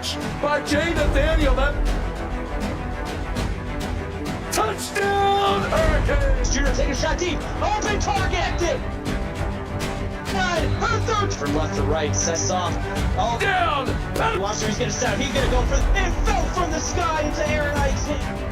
catch by Jay Nathaniel. Touchdown, Hurricanes! Junior take a shot deep. Open target. Her third from left to right. Sets off. Oh, Down! Watch who's gonna step. He's gonna go for it. Fell from the sky into Aaron Ike's hand.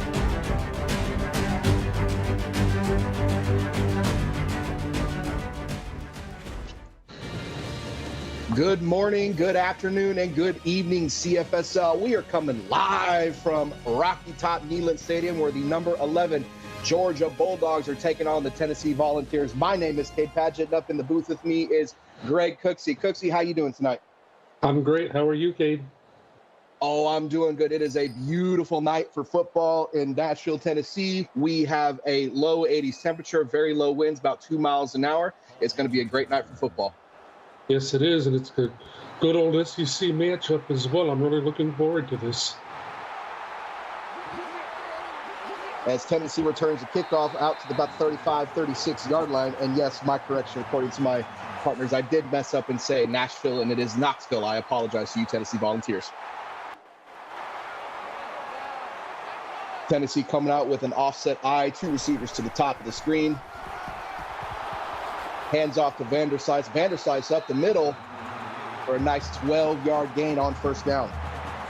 Good morning, good afternoon, and good evening, CFSL. We are coming live from Rocky Top Neyland Stadium, where the number 11 Georgia Bulldogs are taking on the Tennessee Volunteers. My name is Cade Padgett, and up in the booth with me is Greg Cooksey. Cooksey, how you doing tonight? I'm great. How are you, Cade? Oh, I'm doing good. It is a beautiful night for football in Nashville, Tennessee. We have a low 80s temperature, very low winds, about 2 miles an hour. It's going to be a great night for football. Yes, it is, and it's a good old SEC matchup as well. I'm really looking forward to this. As Tennessee returns the kickoff out to about 35, 36-yard line. And yes, my correction, according to my partners, I did mess up and say Nashville, and it is Knoxville. I apologize to you, Tennessee Volunteers. Tennessee coming out with an offset eye, two receivers to the top of the screen. Hands off to Vanderslice. Vanderslice up the middle for a nice 12-yard gain on first down.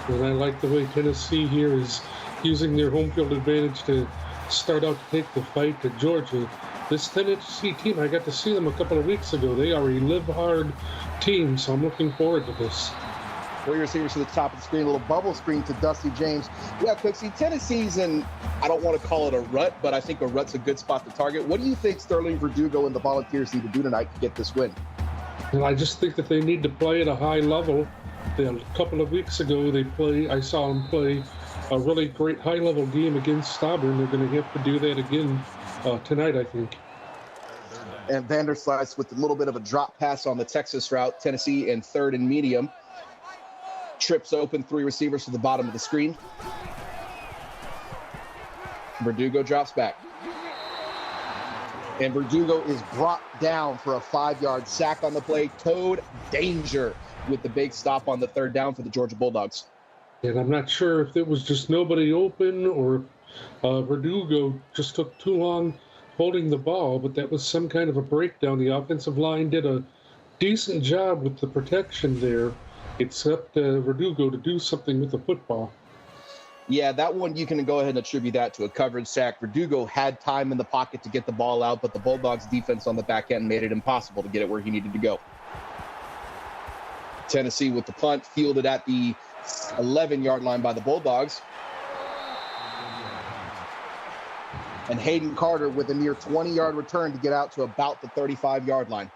And I like the way Tennessee here is using their home field advantage to start out to take the fight to Georgia. This Tennessee team, I got to see them a couple of weeks ago. They are a live-hard team, so I'm looking forward to this. Three receivers to the top of the screen, a little bubble screen to Dusty James. Yeah, Cooksey, Tennessee's in, I don't want to call it a rut, but I think a rut's a good spot to target. What do you think Sterling Verdugo and the Volunteers need to do tonight to get this win? And I just think that they need to play at a high level. A couple of weeks ago, I saw them play a really great high-level game against Auburn. They're going to have to do that again tonight, I think. And Vanderslice with a little bit of a drop pass on the Texas route. Tennessee in third and medium. Trips open, three receivers to the bottom of the screen. Verdugo drops back. And Verdugo is brought down for a 5-yard sack on the play. Toad danger with the big stop on the third down for the Georgia Bulldogs. And I'm not sure if it was just nobody open or Verdugo just took too long holding the ball, but that was some kind of a breakdown. The offensive line did a decent job with the protection there. It's up to Verdugo to do something with the football. Yeah, that one you can go ahead and attribute that to a coverage sack. Verdugo had time in the pocket to get the ball out, but the Bulldogs' defense on the back end made it impossible to get it where he needed to go. Tennessee with the punt, fielded at the 11-yard line by the Bulldogs. And Hayden Carter with a near 20-yard return to get out to about the 35-yard line.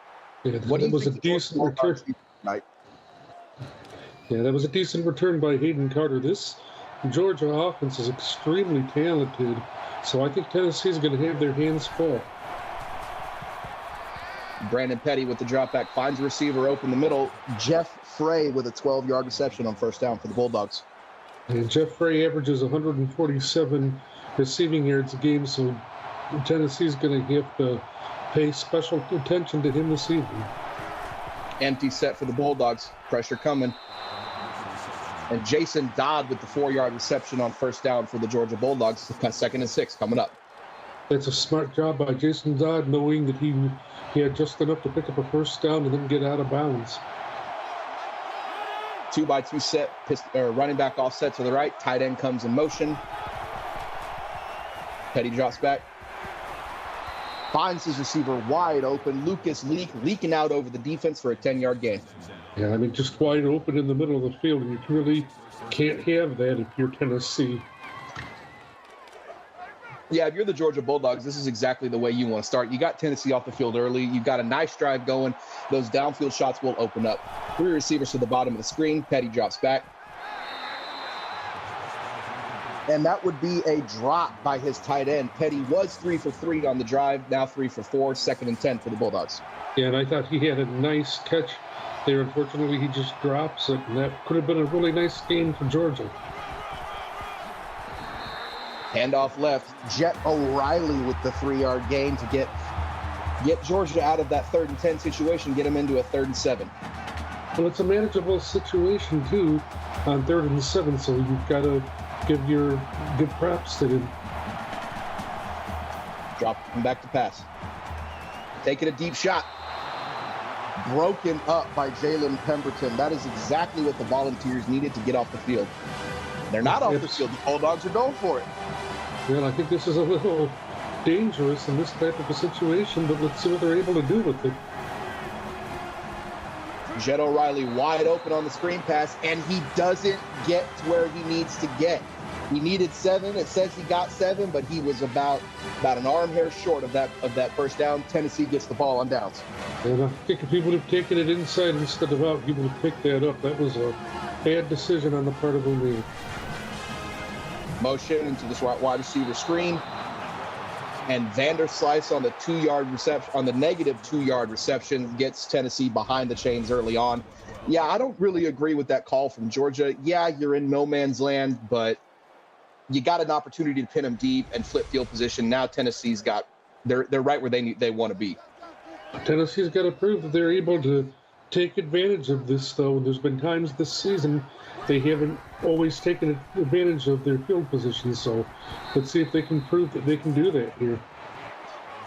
Yeah, what do you was think a decent return tonight? Yeah, that was a decent return by Hayden Carter. This Georgia offense is extremely talented, so I think Tennessee's going to have their hands full. Brandon Petty with the drop back finds a receiver open the middle. Jeff Frey with a 12-yard reception on first down for the Bulldogs. And Jeff Frey averages 147 receiving yards a game, so Tennessee's going to have to pay special attention to him this evening. Empty set for the Bulldogs. Pressure coming. And Jason Dodd with the 4-yard reception on first down for the Georgia Bulldogs. Second and 6 coming up. That's a smart job by Jason Dodd, knowing that he had just enough to pick up a first down and then get out of bounds. 2-by-2 set, running back offset to the right. Tight end comes in motion. Petty drops back. Finds his receiver wide open. Lucas leaking out over the defense for a 10-yard gain. Yeah, I mean, just wide open in the middle of the field. You really can't have that if you're Tennessee. Yeah, if you're the Georgia Bulldogs, this is exactly the way you want to start. You got Tennessee off the field early. You've got a nice drive going. Those downfield shots will open up. Three receivers to the bottom of the screen. Petty drops back. And that would be a drop by his tight end. Petty was 3 for 3 on the drive, now 3 for 4, second and 10 for the Bulldogs. Yeah, and I thought he had a nice catch there. Unfortunately, he just drops it, and that could have been a really nice game for Georgia. Handoff left. Jet O'Reilly with the 3-yard gain to get Georgia out of that 3rd and 10 situation, get him into a 3rd and 7. Well, it's a manageable situation too on 3rd and 7, so you've got to give props to him. Drop him back to pass. Taking a deep shot. Broken up by Jalen Pemberton. That is exactly what the Volunteers needed to get off the field. They're not off the field. The Bulldogs are going for it. Well, I think this is a little dangerous in this type of a situation, but let's see what they're able to do with it. Jed O'Reilly wide open on the screen pass, and he doesn't get to where he needs to get. He needed 7. It says he got 7, but he was about an arm hair short of that first down. Tennessee gets the ball on downs. And I think if he would have taken it inside instead of out, he would have picked that up. That was a bad decision on the part of O'Neal. Motion into this wide receiver screen. And Vanderslice on the 2-yard reception, on the negative 2-yard reception, gets Tennessee behind the chains early on. Yeah, I don't really agree with that call from Georgia. Yeah, you're in no man's land, but you got an opportunity to pin them deep and flip field position. Now Tennessee's got they're right where they want to be. Tennessee's got to prove that they're able to take advantage of this, though. There's been times this season they haven't always taken advantage of their field position. So let's see if they can prove that they can do that here.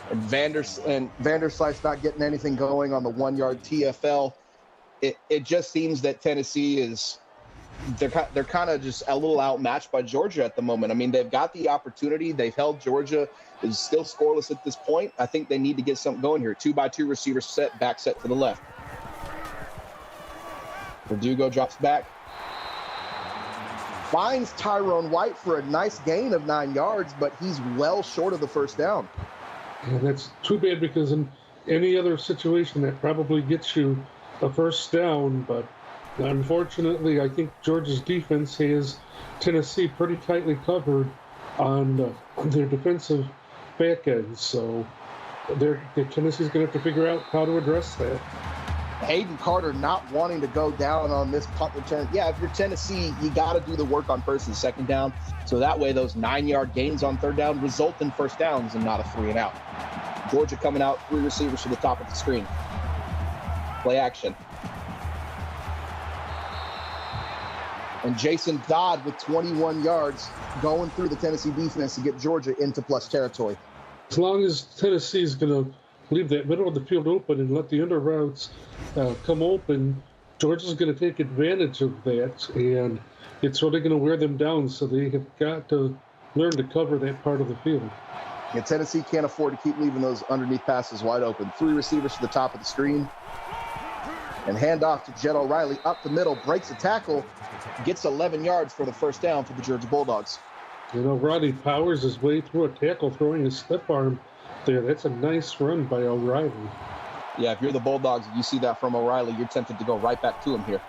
And Vanderslice not getting anything going on the 1-yard TFL. It just seems that Tennessee is they're kind of just a little outmatched by Georgia at the moment. I mean, they've got the opportunity. They've held Georgia. Is still scoreless at this point. I think they need to get something going here. 2-by-2 receiver set, back set to the left. Verdugo drops back. Finds Tyrone White for a nice gain of 9 yards, but he's well short of the first down. And that's too bad, because in any other situation that probably gets you a first down, but unfortunately I think Georgia's defense has Tennessee pretty tightly covered on their defensive back end, so Tennessee's going to have to figure out how to address that. Hayden Carter not wanting to go down on this punt return. Yeah, if you're Tennessee, you got to do the work on first and second down, so that way those 9-yard gains on third down result in first downs and not a 3 and out. Georgia coming out, 3 receivers to the top of the screen. Play action. And Jason Dodd with 21 yards going through the Tennessee defense to get Georgia into plus territory. As long as Tennessee's going to leave that middle of the field open and let the under routes come open, Georgia's going to take advantage of that, and it's really going to wear them down, so they have got to learn to cover that part of the field. Yeah, Tennessee can't afford to keep leaving those underneath passes wide open. 3 receivers to the top of the screen. And handoff to Jed O'Reilly up the middle, breaks a tackle, gets 11 yards for the first down for the Georgia Bulldogs. You know, Rodney powers his way through a tackle, throwing his step arm there. That's a nice run by O'Reilly. Yeah, if you're the Bulldogs, you see that from O'Reilly, you're tempted to go right back to him here.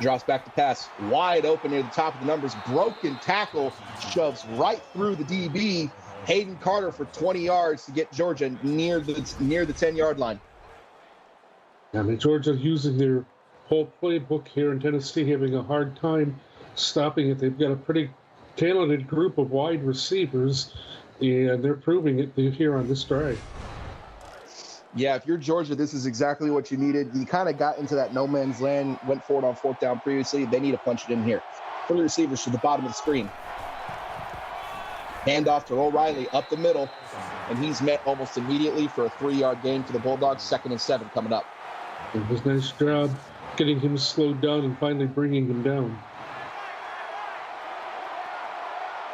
Drops back to pass, wide open near the top of the numbers. Broken tackle, shoves right through the DB. Hayden Carter for 20 yards to get Georgia near the 10-yard line. I mean, Georgia using their whole playbook here, in Tennessee having a hard time stopping it. They've got a pretty talented group of wide receivers, and they're proving it here on this drive. Yeah, if you're Georgia, this is exactly what you needed. You kind of got into that no man's land, went forward on 4th down previously. They need to punch it in here. 3 receivers to the bottom of the screen. Handoff to O'Reilly up the middle, and he's met almost immediately for a 3-yard gain for the Bulldogs. 2nd and 7 coming up. It was a nice job getting him slowed down and finally bringing him down.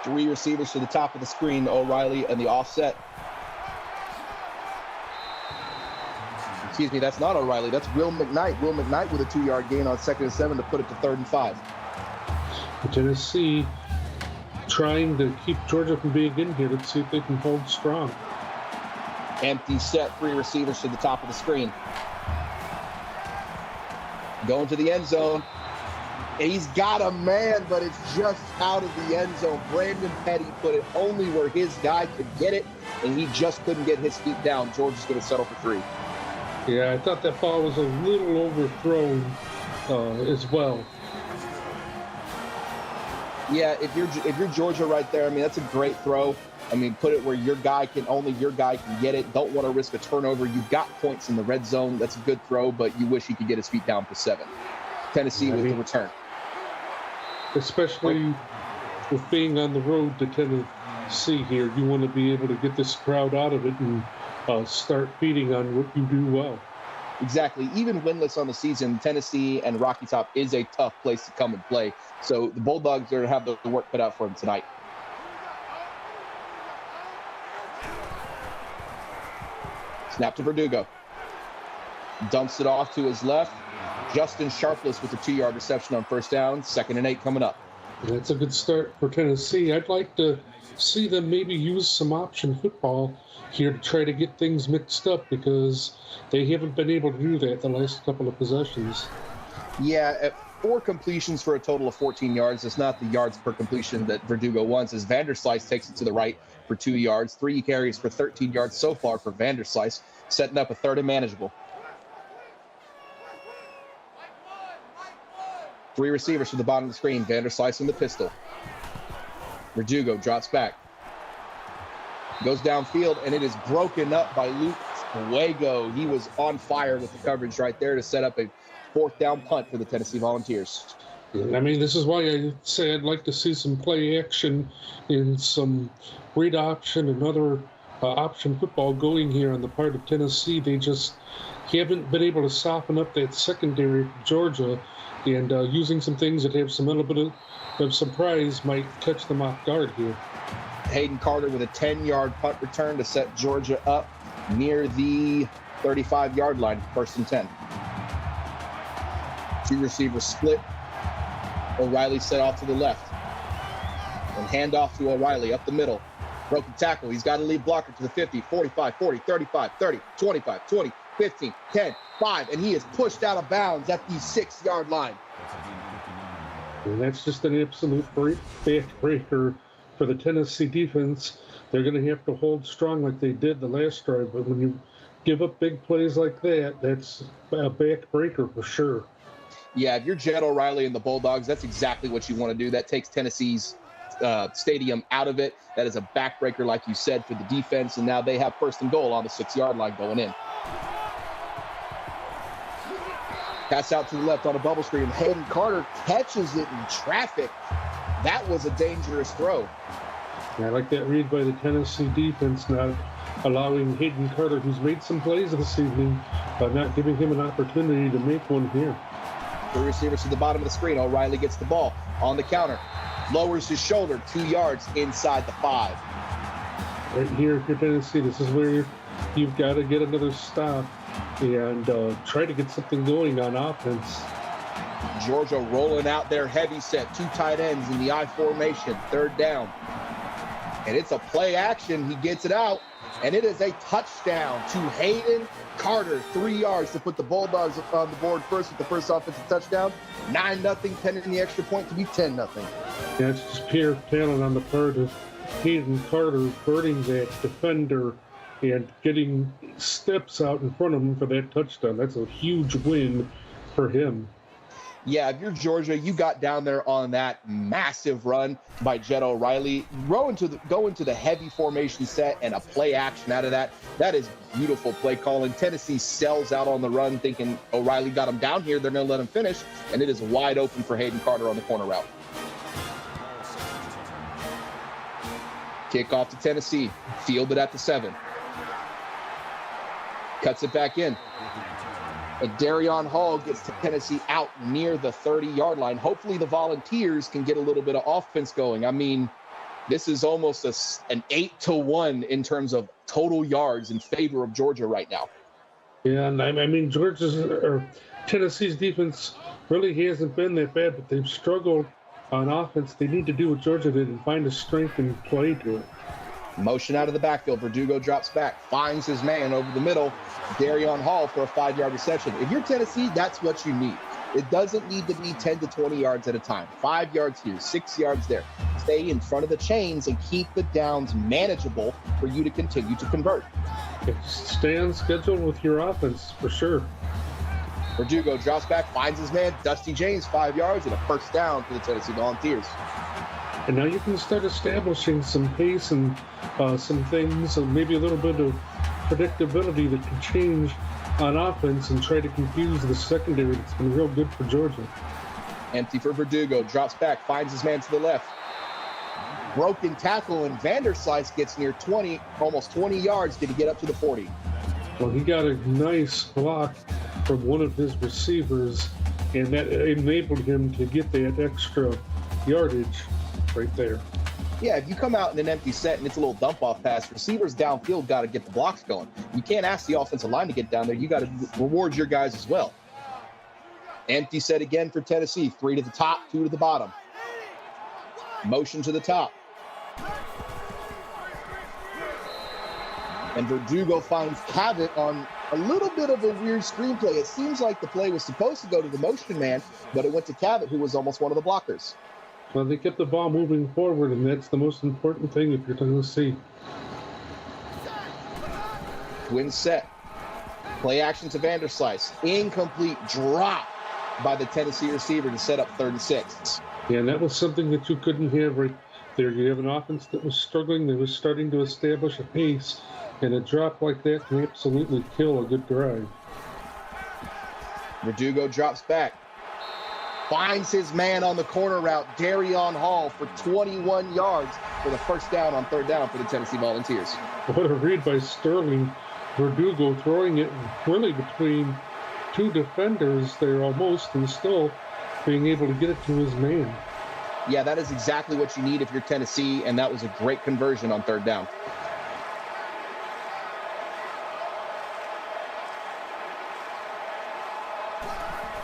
3 receivers to the top of the screen, O'Reilly and the offset. Excuse me, that's not O'Reilly. That's Will McKnight. Will McKnight with a 2-yard gain on 2nd and 7 to put it to 3rd and 5. Tennessee trying to keep Georgia from being in here. Let's see if they can hold strong. Empty set, 3 receivers to the top of the screen. Going to the end zone. He's got a man, but it's just out of the end zone. Brandon Petty put it only where his guy could get it, and he just couldn't get his feet down. Georgia's going to settle for 3. Yeah, I thought that ball was a little overthrown as well. Yeah, if you're Georgia right there, I mean, that's a great throw. I mean, put it where only your guy can get it. Don't want to risk a turnover. You've got points in the red zone. That's a good throw, but you wish he could get his feet down for 7. Tennessee with the return. Especially with being on the road to Tennessee here, you want to be able to get this crowd out of it and start feeding on what you do well. Exactly. Even winless on the season, Tennessee and Rocky Top is a tough place to come and play. So the Bulldogs are going to have the work cut out for them tonight. Snap to Verdugo. Dumps it off to his left. Justin Sharpless with a 2-yard reception on first down. 2nd and 8 coming up. That's a good start for Tennessee. I'd like to see them maybe use some option football here to try to get things mixed up because they haven't been able to do that the last couple of possessions. Yeah, at 4 completions for a total of 14 yards. It's not the yards per completion that Verdugo wants, as Vanderslice takes it to the right for 2 yards. 3 carries for 13 yards so far for Vanderslice, setting up a 3rd and manageable. 3 receivers to the bottom of the screen. Vanderslice in the pistol. Verdugo drops back. Goes downfield, and it is broken up by Luke Fuego. He was on fire with the coverage right there to set up a 4th down punt for the Tennessee Volunteers. I mean, this is why I say I'd like to see some play action in some read option and other option football going here on the part of Tennessee. They just haven't been able to soften up that secondary for Georgia, and using some things that have some little bit of surprise might catch them off guard here. Hayden Carter with a 10-yard punt return to set Georgia up near the 35-yard line, 1st and 10. 2 receivers split. O'Reilly set off to the left. And hand off to O'Reilly up the middle. Broken tackle. He's got a lead blocker to the 50, 45, 40, 35, 30, 25, 20, 15, 10, 5. And he is pushed out of bounds at the 6-yard line. And that's just an absolute backbreaker for the Tennessee defense. They're going to have to hold strong like they did the last drive. But when you give up big plays like that, that's a backbreaker for sure. Yeah, if you're Jed O'Reilly and the Bulldogs, that's exactly what you want to do. That takes Tennessee's stadium out of it. That is a backbreaker, like you said, for the defense. And now they have 1st and goal on the 6-yard line going in. Pass out to the left on a bubble screen. Hayden Carter catches it in traffic. That was a dangerous throw. I like that read by the Tennessee defense, not allowing Hayden Carter, who's made some plays this evening, not giving him an opportunity to make one here. 3 receivers to the bottom of the screen. O'Reilly gets the ball on the counter. Lowers his shoulder 2 yards inside the 5. Right here for Tennessee, this is where you've got to get another stop and try to get something going on offense. Georgia rolling out their heavy set. 2 tight ends in the I formation. 3rd down. And it's a play action. He gets it out. And it is a touchdown to Hayden Carter. 3 yards to put the Bulldogs on the board first with the first offensive touchdown. 9-0, pending the extra point to be 10-0. Yeah, it's just pure talent on the part of Hayden Carter, burning that defender and getting steps out in front of him for that touchdown. That's a huge win for him. Yeah, if you're Georgia, you got down there on that massive run by Jed O'Reilly. Go into the heavy formation set and a play action out of that. That is beautiful play calling. Tennessee sells out on the run, thinking O'Reilly got him down here. They're going to let him finish, and it is wide open for Hayden Carter on the corner route. Kickoff to Tennessee. Fielded at the 7. Cuts it back in. And Darion Hall gets to Tennessee out near the 30-yard line. Hopefully the Volunteers can get a little bit of offense going. I mean, this is almost an 8-1 in terms of total yards in favor of Georgia right now. Yeah, and I mean, Tennessee's defense really hasn't been that bad, but they've struggled on offense. They need to do what Georgia did and find a strength and play to it. Motion out of the backfield. Verdugo drops back, finds his man over the middle. Darion Hall for a 5-yard reception. If you're Tennessee, that's what you need. It doesn't need to be 10 to 20 yards at a time. 5 yards here, 6 yards there. Stay in front of the chains and keep the downs manageable for you to continue to convert. Stay on schedule with your offense for sure. Verdugo drops back, finds his man. Dusty James, 5 yards, and a first down for the Tennessee Volunteers. And now you can start establishing some pace and some things, and maybe a little bit of predictability that can change on offense and try to confuse the secondary. It's been real good for Georgia. Empty for Verdugo, drops back, finds his man to the left. Broken tackle, and Vanderslice gets near 20, almost 20 yards. Did he get up to the 40? Well, he got a nice block from one of his receivers, and that enabled him to get that extra yardage right there. Yeah, if you come out in an empty set and it's a little dump-off pass, receivers downfield got to get the blocks going. You can't ask the offensive line to get down there. You got to reward your guys as well. Empty set again for Tennessee. 3 to the top, 2 to the bottom. Motion to the top. And Verdugo finds Cavett on a little bit of a weird screenplay. It seems like the play was supposed to go to the motion man, but it went to Cavett, who was almost one of the blockers. Well, they kept the ball moving forward, and that's the most important thing if you're Tennessee. Twin set. Play action to Vanderslice. Incomplete drop by the Tennessee receiver to set up 3rd and 6. Yeah, and that was something that you couldn't have right there. You have an offense that was struggling. They were starting to establish a pace, and a drop like that can absolutely kill a good drive. Verdugo drops back. Finds his man on the corner route, Darion Hall, for 21 yards for the first down on 3rd down for the Tennessee Volunteers. What a read by Sterling. Verdugo throwing it really between 2 defenders there almost, and still being able to get it to his man. Yeah, that is exactly what you need if you're Tennessee, and that was a great conversion on 3rd down.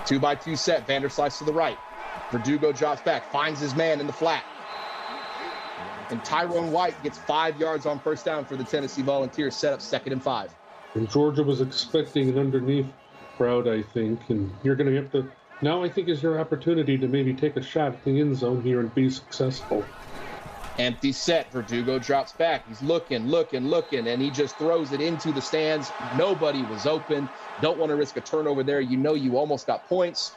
Two-by-two set, Vanderslice to the right. Verdugo drops back, finds his man in the flat. And Tyrone White gets 5 yards on 1st down for the Tennessee Volunteers, set up 2nd and 5. And Georgia was expecting an underneath route, I think, and you're going to have to, now I think is your opportunity to maybe take a shot at the end zone here and be successful. Empty set, Verdugo drops back. He's looking, and he just throws it into the stands. Nobody was open. Don't want to risk a turnover there. You know you almost got points.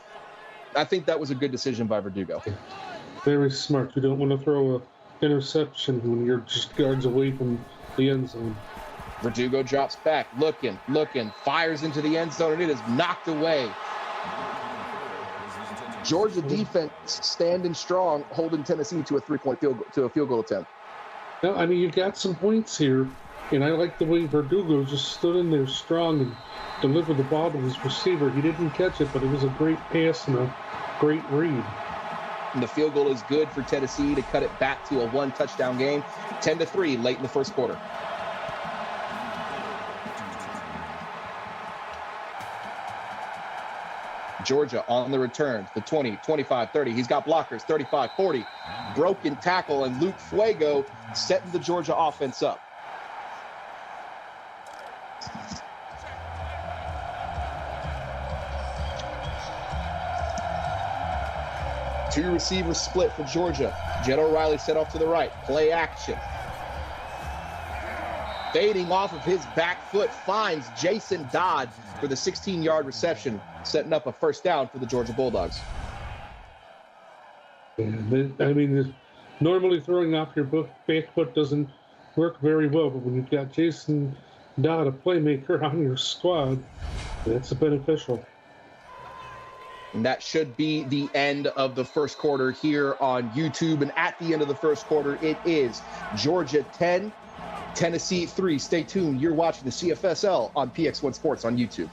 I think that was a good decision by Verdugo. Very smart. You don't want to throw an interception when you're just yards away from the end zone. Verdugo drops back, looking, fires into the end zone, and it is knocked away. Georgia defense standing strong, holding Tennessee to a 3-point field goal attempt. No, I mean, you got some points here, and I like the way Verdugo just stood in there strong and delivered the ball to his receiver. He didn't catch it, but it was a great pass and a great read. And the field goal is good for Tennessee to cut it back to a 1-touchdown game, 10-3 late in the first quarter. Georgia on the return, the 20, 25, 30. He's got blockers, 35, 40. Broken tackle, and Luke Fuego setting the Georgia offense up. Two receivers split for Georgia. Jed O'Reilly set off to the right. Play action. Fading off of his back foot, finds Jason Dodd for the 16-yard reception, setting up a 1st down for the Georgia Bulldogs. Yeah, I mean, normally throwing off your back foot doesn't work very well, but when you've got Jason Dodd, a playmaker on your squad, that's beneficial. And that should be the end of the first quarter here on YouTube. And at the end of the first quarter, it is Georgia 10, Tennessee 3. Stay tuned. You're watching the CFSL on PX1 Sports on YouTube.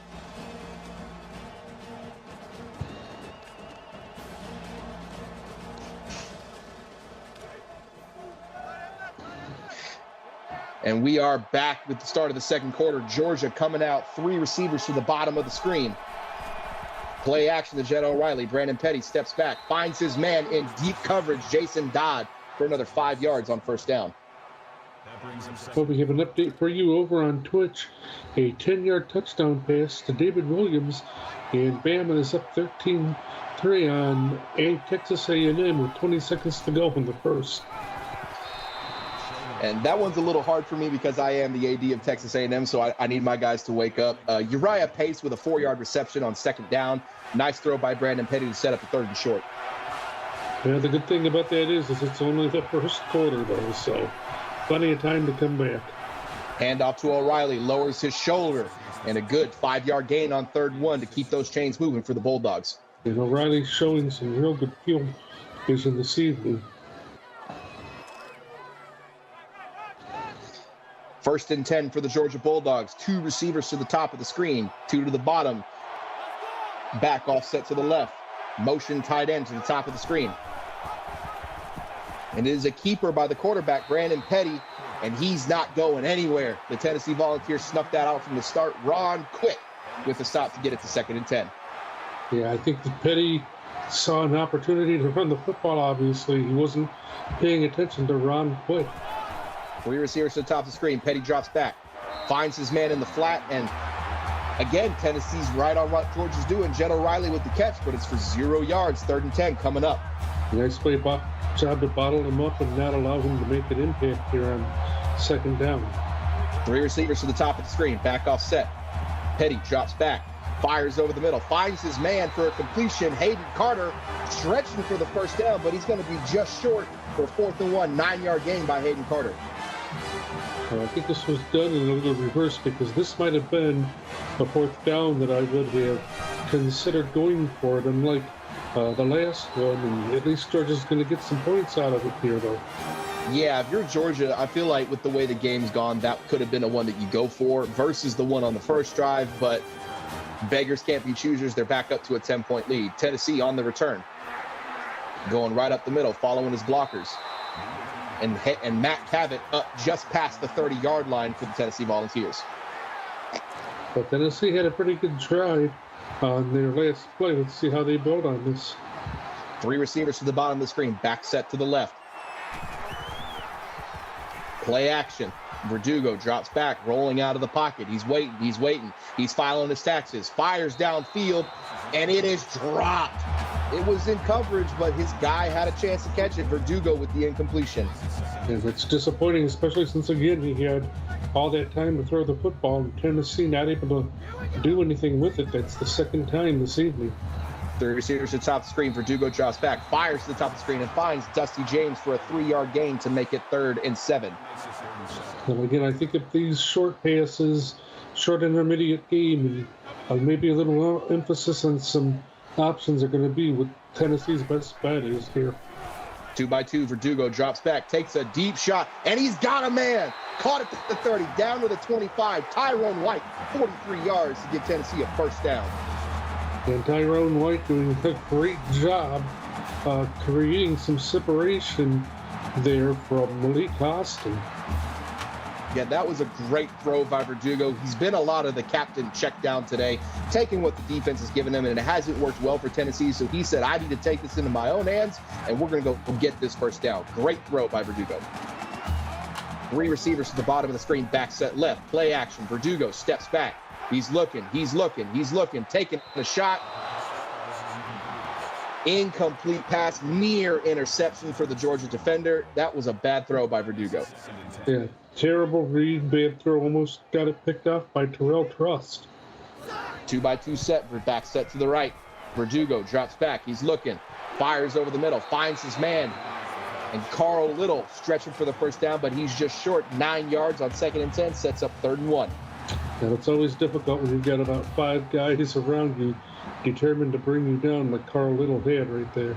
And we are back with the start of the second quarter. Georgia coming out, 3 receivers to the bottom of the screen. Play action to Jed O'Reilly. Brandon Petty steps back, finds his man in deep coverage, Jason Dodd, for another 5 yards on 1st down. Well, we have an update for you over on Twitch. A 10-yard touchdown pass to David Williams, and Bama is up 13-3 on Texas A&M with 20 seconds to go in the first. And that one's a little hard for me because I am the AD of Texas A&M, so I need my guys to wake up. Uriah Pace with a 4-yard reception on 2nd down. Nice throw by Brandon Petty to set up a 3rd and short. Yeah, the good thing about that is it's only the first quarter, though, so plenty of time to come back. Handoff to O'Reilly, lowers his shoulder, and a good 5-yard gain on 3rd and 1 to keep those chains moving for the Bulldogs. And O'Reilly's showing some real good field vision this evening. 1st and 10 for the Georgia Bulldogs. 2 receivers to the top of the screen, 2 to the bottom. Back offset to the left. Motion tight end to the top of the screen. And it is a keeper by the quarterback, Brandon Petty, and he's not going anywhere. The Tennessee Volunteers snuffed that out from the start. Ron Quick with the stop to get it to 2nd and 10. Yeah, I think that Petty saw an opportunity to run the football, obviously. He wasn't paying attention to Ron Quick. 3 receivers to the top of the screen. Petty drops back, finds his man in the flat, and again, Tennessee's right on what Georgia's doing. Jed O'Reilly with the catch, but it's for 0 yards. 3rd and 10 coming up. Nice play job to bottle him up and not allow him to make an impact here on 2nd down. 3 receivers to the top of the screen. Back offset. Petty drops back, fires over the middle, finds his man for a completion. Hayden Carter stretching for the 1st down, but he's going to be just short for 4th and 1. 9-yard gain by Hayden Carter. I think this was done in a little reverse because this might have been a 4th down that I would have considered going for it, unlike the last one. And at least Georgia's going to get some points out of it here, though. Yeah, if you're Georgia, I feel like with the way the game's gone, that could have been a one that you go for versus the one on the first drive. But beggars can't be choosers. They're back up to a 10-point lead. Tennessee on the return, going right up the middle, following his blockers. And Matt Cavett up just past the 30-yard line for the Tennessee Volunteers. But Tennessee had a pretty good drive on their last play. Let's see how they build on this. 3 receivers to the bottom of the screen, back set to the left. Play action. Verdugo drops back, rolling out of the pocket. He's waiting. He's filing his taxes. Fires downfield, and it is dropped. It was in coverage, but his guy had a chance to catch it. Verdugo with the incompletion. And it's disappointing, especially since, again, he had all that time to throw the football, and Tennessee not able to do anything with it. That's the 2nd time this evening. 3 receivers to the top of the screen. Verdugo drops back, fires to the top of the screen, and finds Dusty James for a 3-yard gain to make it 3rd and 7. And again, I think if these short passes, short intermediate game, and maybe a little emphasis on some options are going to be what Tennessee's best bet is here. 2x2, Verdugo drops back, takes a deep shot, and he's got a man. Caught it at the 30, down to the 25. Tyrone White, 43 yards to give Tennessee a 1st down. And Tyrone White doing a great job creating some separation there from Malik Austin. Yeah, that was a great throw by Verdugo. He's been a lot of the captain check down today, taking what the defense has given him, and it hasn't worked well for Tennessee. So he said, I need to take this into my own hands, and we're going to go get this 1st down. Great throw by Verdugo. 3 receivers to the bottom of the screen, back set left, play action. Verdugo steps back. He's looking, taking the shot. Incomplete pass, near interception for the Georgia defender. That was a bad throw by Verdugo. Yeah, terrible read, bad throw. Almost got it picked off by Terrell Trust. 2x2 set, back set to the right. Verdugo drops back. He's looking, fires over the middle, finds his man. And Carl Little stretching for the 1st down, but he's just short. 9 yards on 2nd and 10, sets up 3rd and 1. And it's always difficult when you've got about 5 guys around you determined to bring you down like Carl Little had right there.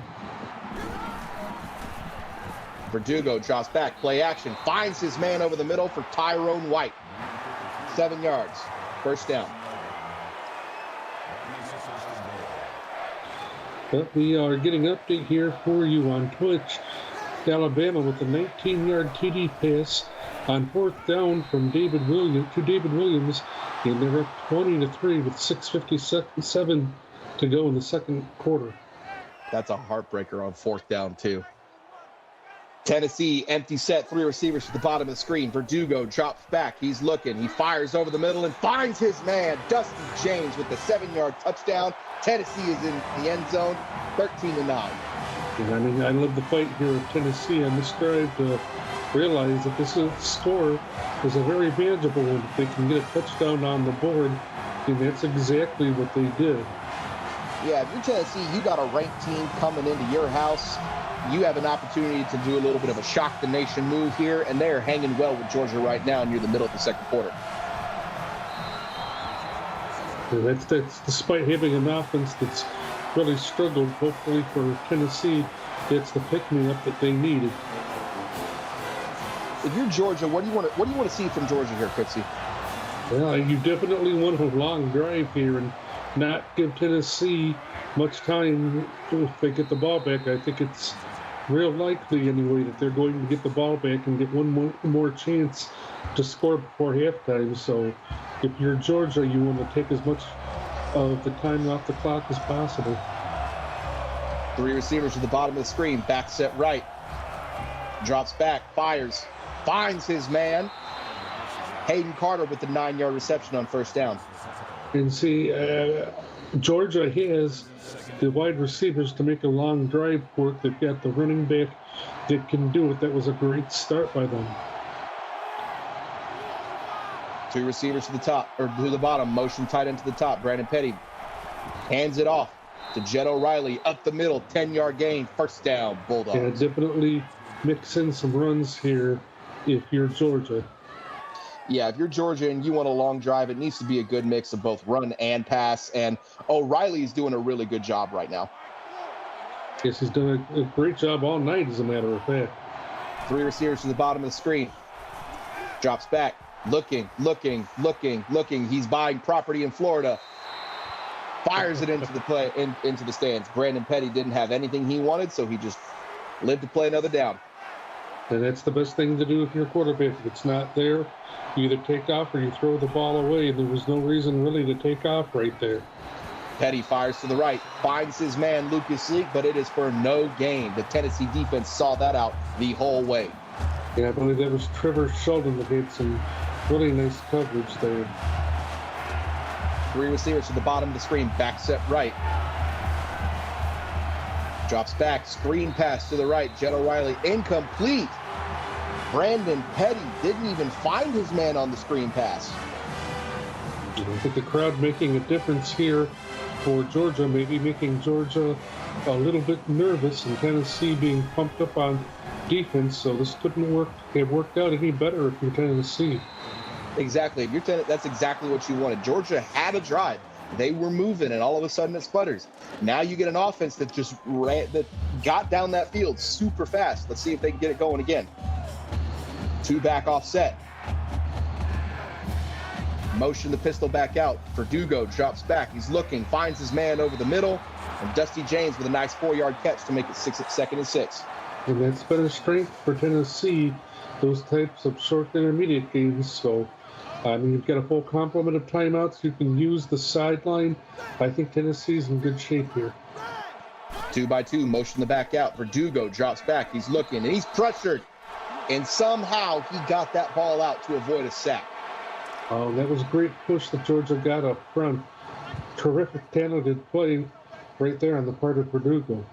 Verdugo drops back, play action, finds his man over the middle for Tyrone White. 7 yards, 1st down. But we are getting an update here for you on Twitch. Alabama with a 19-yard TD pass on 4th down from David Williams, and they're up 20-3 with 6:57 to go in the 2nd quarter. That's a heartbreaker on 4th down, too. Tennessee, empty set, 3 receivers to the bottom of the screen. Verdugo drops back. He's looking. He fires over the middle and finds his man, Dusty James, with the 7-yard touchdown. Tennessee is in the end zone, 13-9. And I mean, I love the fight here of Tennessee on this drive to realize that this score is a very manageable one. If they can get a touchdown on the board, and that's exactly what they did. Yeah, if you're Tennessee, you got a ranked team coming into your house. You have an opportunity to do a little bit of a shock the nation move here, and they're hanging well with Georgia right now near the middle of the second quarter. Yeah, that's despite having an offense that's really struggled. Hopefully for Tennessee, it's the pick-me-up that they needed. If you're Georgia, what do you want to see from Georgia here, Cootsie? Well, you definitely want a long drive here and not give Tennessee much time if they get the ball back. I think it's real likely anyway that they're going to get the ball back and get one more chance to score before halftime. So if you're Georgia, you want to take as much of the time off the clock as possible. 3 receivers to the bottom of the screen. Back set right. Drops back. Fires. Finds his man. Hayden Carter with the 9-yard reception on first down. And see, Georgia has the wide receivers to make a long drive work. They've got the running back that can do it. That was a great start by them. 2 receivers to the top, or to the bottom. Motion tight end to the top. Brandon Petty hands it off to Jed O'Reilly. Up the middle. 10-yard gain. First down. Bulldogs. Yeah, definitely mix in some runs here if you're Georgia. Yeah, if you're Georgia and you want a long drive, it needs to be a good mix of both run and pass. And O'Reilly's doing a really good job right now. Yes, he's done a great job all night, as a matter of fact. 3 receivers to the bottom of the screen. Drops back. Looking. He's buying property in Florida. Fires it into the stands. Brandon Petty didn't have anything he wanted, so he just lived to play another down. And that's the best thing to do if you're a quarterback. If it's not there, you either take off or you throw the ball away. There was no reason really to take off right there. Petty fires to the right, finds his man Lucas Leak, but it is for no gain. The Tennessee defense saw that out the whole way. Yeah, I believe that was Trevor Sheldon that had some really nice coverage there. 3 receivers to the bottom of the screen, back set right. Drops back, screen pass to the right. Jed O'Reilly incomplete. Brandon Petty didn't even find his man on the screen pass. I think the crowd making a difference here for Georgia, maybe making Georgia a little bit nervous, and Tennessee being pumped up on defense. So this couldn't have worked out any better if you're Tennessee. Exactly. If you're that's exactly what you wanted. Georgia had a drive. They were moving, and all of a sudden it sputters. Now you get an offense that just got down that field super fast. Let's see if they can get it going again. 2 back offset. Motion the pistol back out. Verdugo drops back. He's looking, finds his man over the middle, and Dusty James with a nice 4-yard catch to make it 2nd and 6. And that's been a strength for Tennessee, those types of short intermediate games. So you've got a full complement of timeouts. You can use the sideline. I think Tennessee's in good shape here. 2 by 2, motion the back out. Verdugo drops back. He's looking, and he's pressured. And somehow he got that ball out to avoid a sack. Oh, that was a great push that Georgia got up front. Terrific, talented play right there on the part of Verdugo.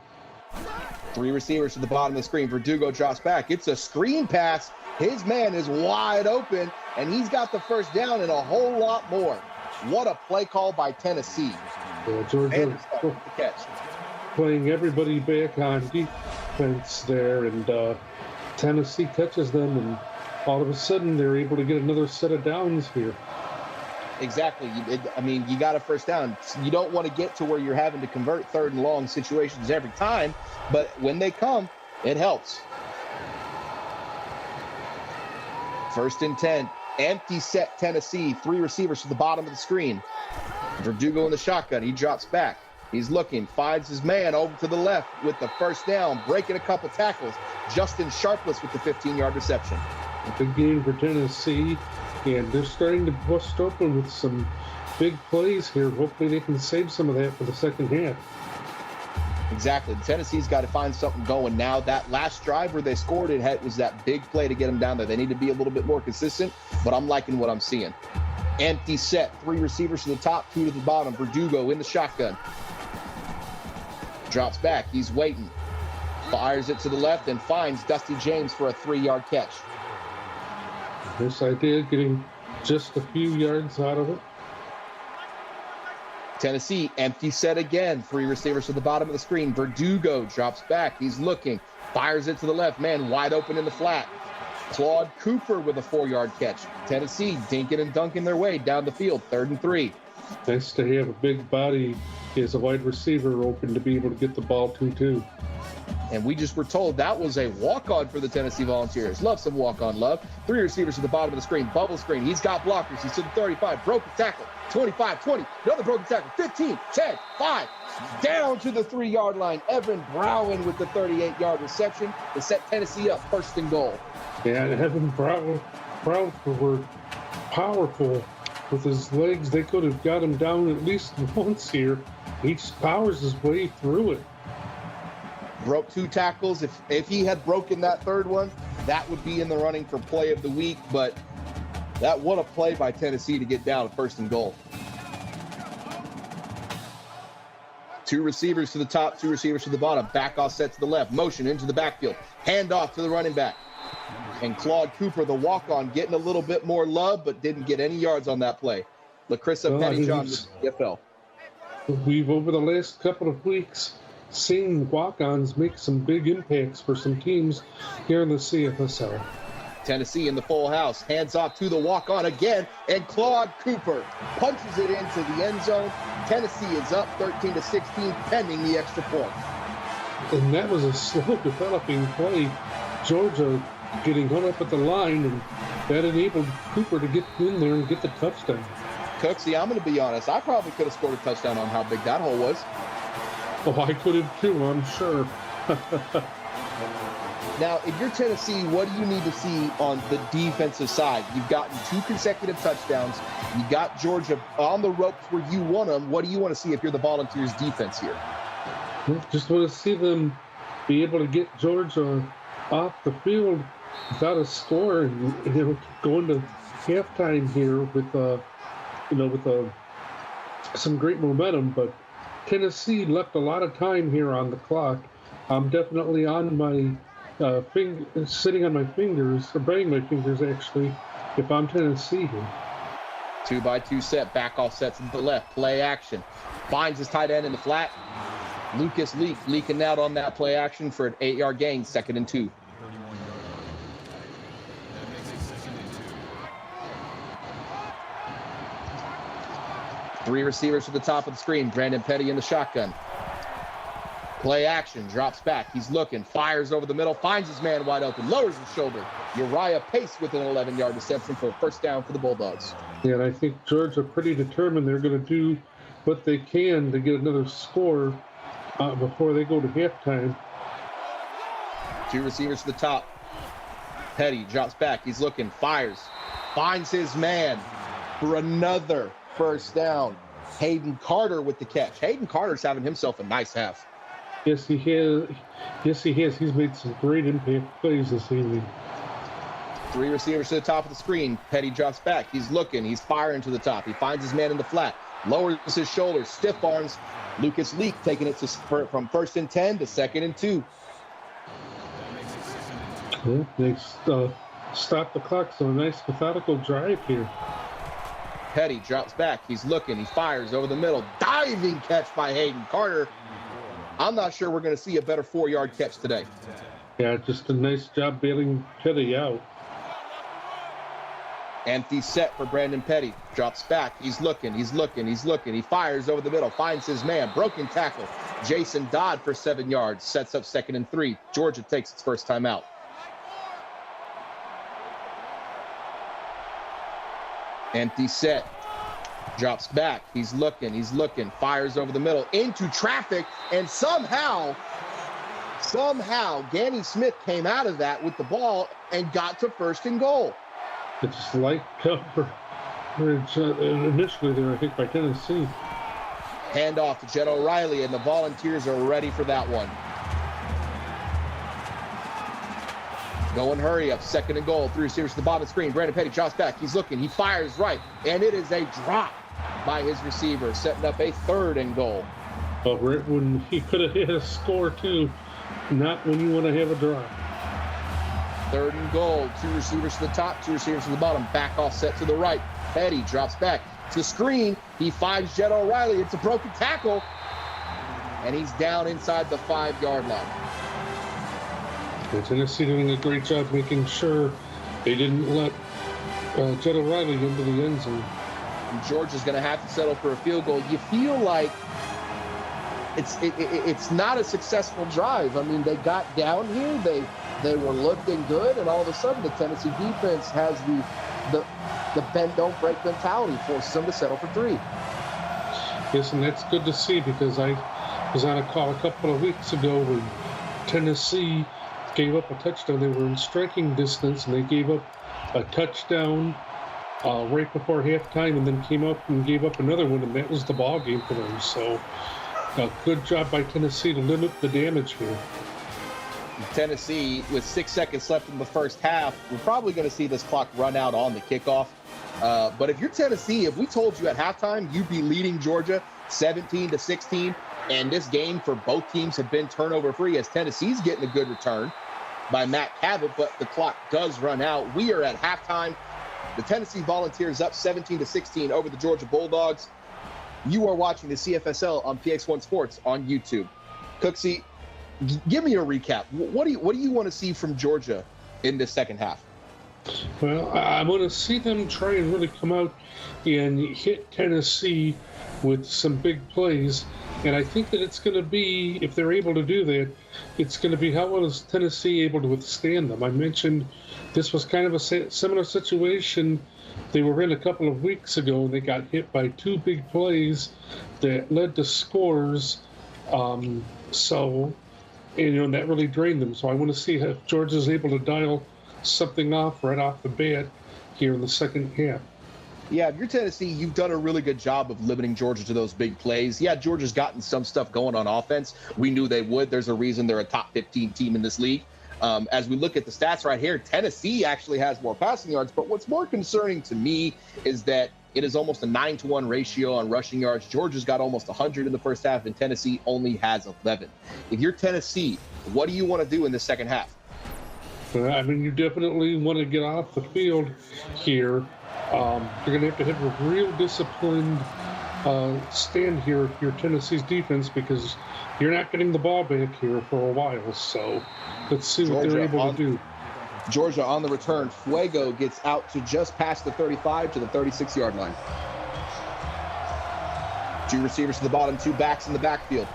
3 receivers to the bottom of the screen. Verdugo drops back. It's a screen pass. His man is wide open, and he's got the first down and a whole lot more. What a play call by Tennessee. Yeah, Georgia playing everybody back on defense there, and Tennessee catches them, and all of a sudden they're able to get another set of downs here. Exactly. You got a first down. You don't want to get to where you're having to convert 3rd and long situations every time, but when they come, it helps. 1st and 10. Empty set Tennessee. 3 receivers to the bottom of the screen. Verdugo in the shotgun. He drops back. He's looking, finds his man over to the left with the first down, breaking a couple tackles. Justin Sharpless with the 15-yard reception. A big game for Tennessee, and they're starting to bust open with some big plays here. Hopefully they can save some of that for the second half. Exactly. Tennessee's got to find something going now. That last drive where they scored, it was that big play to get them down there. They need to be a little bit more consistent, but I'm liking what I'm seeing. Empty set, 3 receivers to the top, 2 to the bottom. Verdugo in the shotgun. Drops back. He's waiting. Fires it to the left and finds Dusty James for a 3-yard catch. This idea, getting just a few yards out of it. Tennessee, empty set again. 3 receivers to the bottom of the screen. Verdugo drops back. He's looking. Fires it to the left. Man wide open in the flat. Claude Cooper with a 4-yard catch. Tennessee dinking and dunking their way down the field. 3rd and 3. Nice to have a big body as a wide receiver open to be able to get the ball to, too. And we just were told that was a walk-on for the Tennessee Volunteers. Love some walk-on love. 3 receivers to the bottom of the screen. Bubble screen. He's got blockers. He's to the 35. Broken tackle. 25, 20. Another broken tackle. 15, 10, 5. Down to the 3-yard line. Evan Brown with the 38-yard reception to set Tennessee up 1st and goal. Yeah, and Evan Brown were powerful with his legs. They could have got him down at least once here. He powers his way through it. Broke 2 tackles. If he had broken that 3rd one, that would be in the running for play of the week. But that what a play by Tennessee to get down at 1st and goal. 2 receivers to the top, 2 receivers to the bottom. Back offset to the left. Motion into the backfield. Hand off to the running back. And Claude Cooper, the walk-on, getting a little bit more love, but didn't get any yards on that play. LaCrissa Pettyjohn with the CFL. We've, over the last couple of weeks, seen walk-ons make some big impacts for some teams here in the CFSL. Tennessee in the full house. Hands off to the walk-on again. And Claude Cooper punches it into the end zone. Tennessee is up 13-16, pending the extra point. And that was a slow developing play. Georgia getting hung up at the line, and that enabled Cooper to get in there and get the touchdown. Cooksey, I'm going to be honest. I probably could have scored a touchdown on how big that hole was. Oh, I could have too, I'm sure. Now, if you're Tennessee, what do you need to see on the defensive side? You've gotten 2 consecutive touchdowns. You got Georgia on the ropes where you want them. What do you want to see if you're the Volunteers defense here? Just want to see them be able to get Georgia off the field without a score, and going to halftime here with some great momentum. But Tennessee left a lot of time here on the clock. I'm definitely on my sitting on my fingers, or banging my fingers actually, if I'm Tennessee here. 2-by-2 set, back off set to the left, play action. Finds his tight end in the flat. Lucas Leak leaking out on that play action for an 8-yard gain, 2nd and 2. Three receivers to the top of the screen. Brandon Petty in the shotgun. Play action, drops back. He's looking, fires over the middle, finds his man wide open, lowers his shoulder. Uriah Pace with an 11-yard reception for a 1st down for the Bulldogs. Yeah, and I think Georgia pretty determined they're going to do what they can to get another score before they go to halftime. 2 receivers to the top. Petty drops back. He's looking, fires, finds his man for another 1st down. Hayden Carter with the catch. Hayden Carter's having himself a nice half. Yes, he has. He's made some great impact plays this evening. 3 receivers to the top of the screen. Petty drops back. He's looking. He's firing to the top. He finds his man in the flat. Lowers his shoulders. Stiff arms. Lucas Leak taking it from 1st and 10 to 2nd and 2. Yeah, they stop the clock, so a nice methodical drive here. Petty drops back. He's looking. He fires over the middle. Diving catch by Hayden Carter. I'm not sure we're going to see a better 4-yard catch today. Yeah, just a nice job bailing Petty out. Empty set for Brandon Petty. Drops back. He's looking. He fires over the middle. Finds his man. Broken tackle. Jason Dodd for 7 yards. Sets up 2nd and 3. Georgia takes its first time out. Empty set. Drops back. He's looking. Fires over the middle into traffic. And somehow, Ganny Smith came out of that with the ball and got to 1st and goal. It's light cover initially there, I think, by Tennessee. Hand off to Jed O'Reilly, and the Volunteers are ready for that one. Going hurry up, 2nd and goal. 3 receivers to the bottom of the screen. Brandon Petty drops back. He's looking. He fires right, and it is a drop by his receiver, setting up a 3rd and goal. But right when he could have hit a score too, not when you want to have a drop. 3rd and goal. 2 receivers to the top, 2 receivers to the bottom. Back offset to the right. Petty drops back. to screen. He finds Jed O'Reilly. It's a broken tackle, and he's down inside the 5-yard line. Tennessee doing a great job making sure they didn't let Jed O'Reilly into the end zone. And Georgia's going to have to settle for a field goal. You feel like it's not a successful drive. I mean, they got down here, they were looking good, and all of a sudden the Tennessee defense has the bend don't break mentality, forces them to settle for 3. Yes, and that's good to see, because I was on a call a couple of weeks ago when Tennessee gave up a touchdown. They were in striking distance, and they gave up a touchdown right before halftime, and then came up and gave up another one, and that was the ball game for them. So a good job by Tennessee to limit the damage here. Tennessee, with 6 seconds left in the first half, we're probably going to see this clock run out on the kickoff. But if you're Tennessee, if we told you at halftime you'd be leading Georgia 17-16, and this game for both teams have been turnover-free, as Tennessee's getting a good return by Matt Cabot, but the clock does run out. We are at halftime. The Tennessee Volunteers up 17-16 over the Georgia Bulldogs. You are watching the CFSL on PX1 Sports on YouTube. Cooksey, give me a recap. What do you want to see from Georgia in this second half? Well, I want to see them try and really come out and hit Tennessee with some big plays. And I think that it's going to be, if they're able to do that, it's going to be how well is Tennessee able to withstand them. I mentioned this was kind of a similar situation they were in a couple of weeks ago, and they got hit by 2 big plays that led to scores. So, and that really drained them. So I want to see if Georgia's able to dial something off right off the bat here in the second half. Yeah, if you're Tennessee, you've done a really good job of limiting Georgia to those big plays. Yeah, Georgia's gotten some stuff going on offense. We knew they would. There's a reason they're a top 15 team in this league. As we look at the stats right here, Tennessee actually has more passing yards. But what's more concerning to me is that it is almost a 9-to-1 ratio on rushing yards. Georgia's got almost 100 in the first half, and Tennessee only has 11. If you're Tennessee, what do you want to do in the second half? I mean, you definitely want to get off the field here. You're going to have a real disciplined stand here if you're Tennessee's defense, because you're not getting the ball back here for a while. So let's see what they're able to do. Georgia on the return. Fuego gets out to just past the 35 to the 36-yard line. 2 receivers to the bottom, 2 backs in the backfield.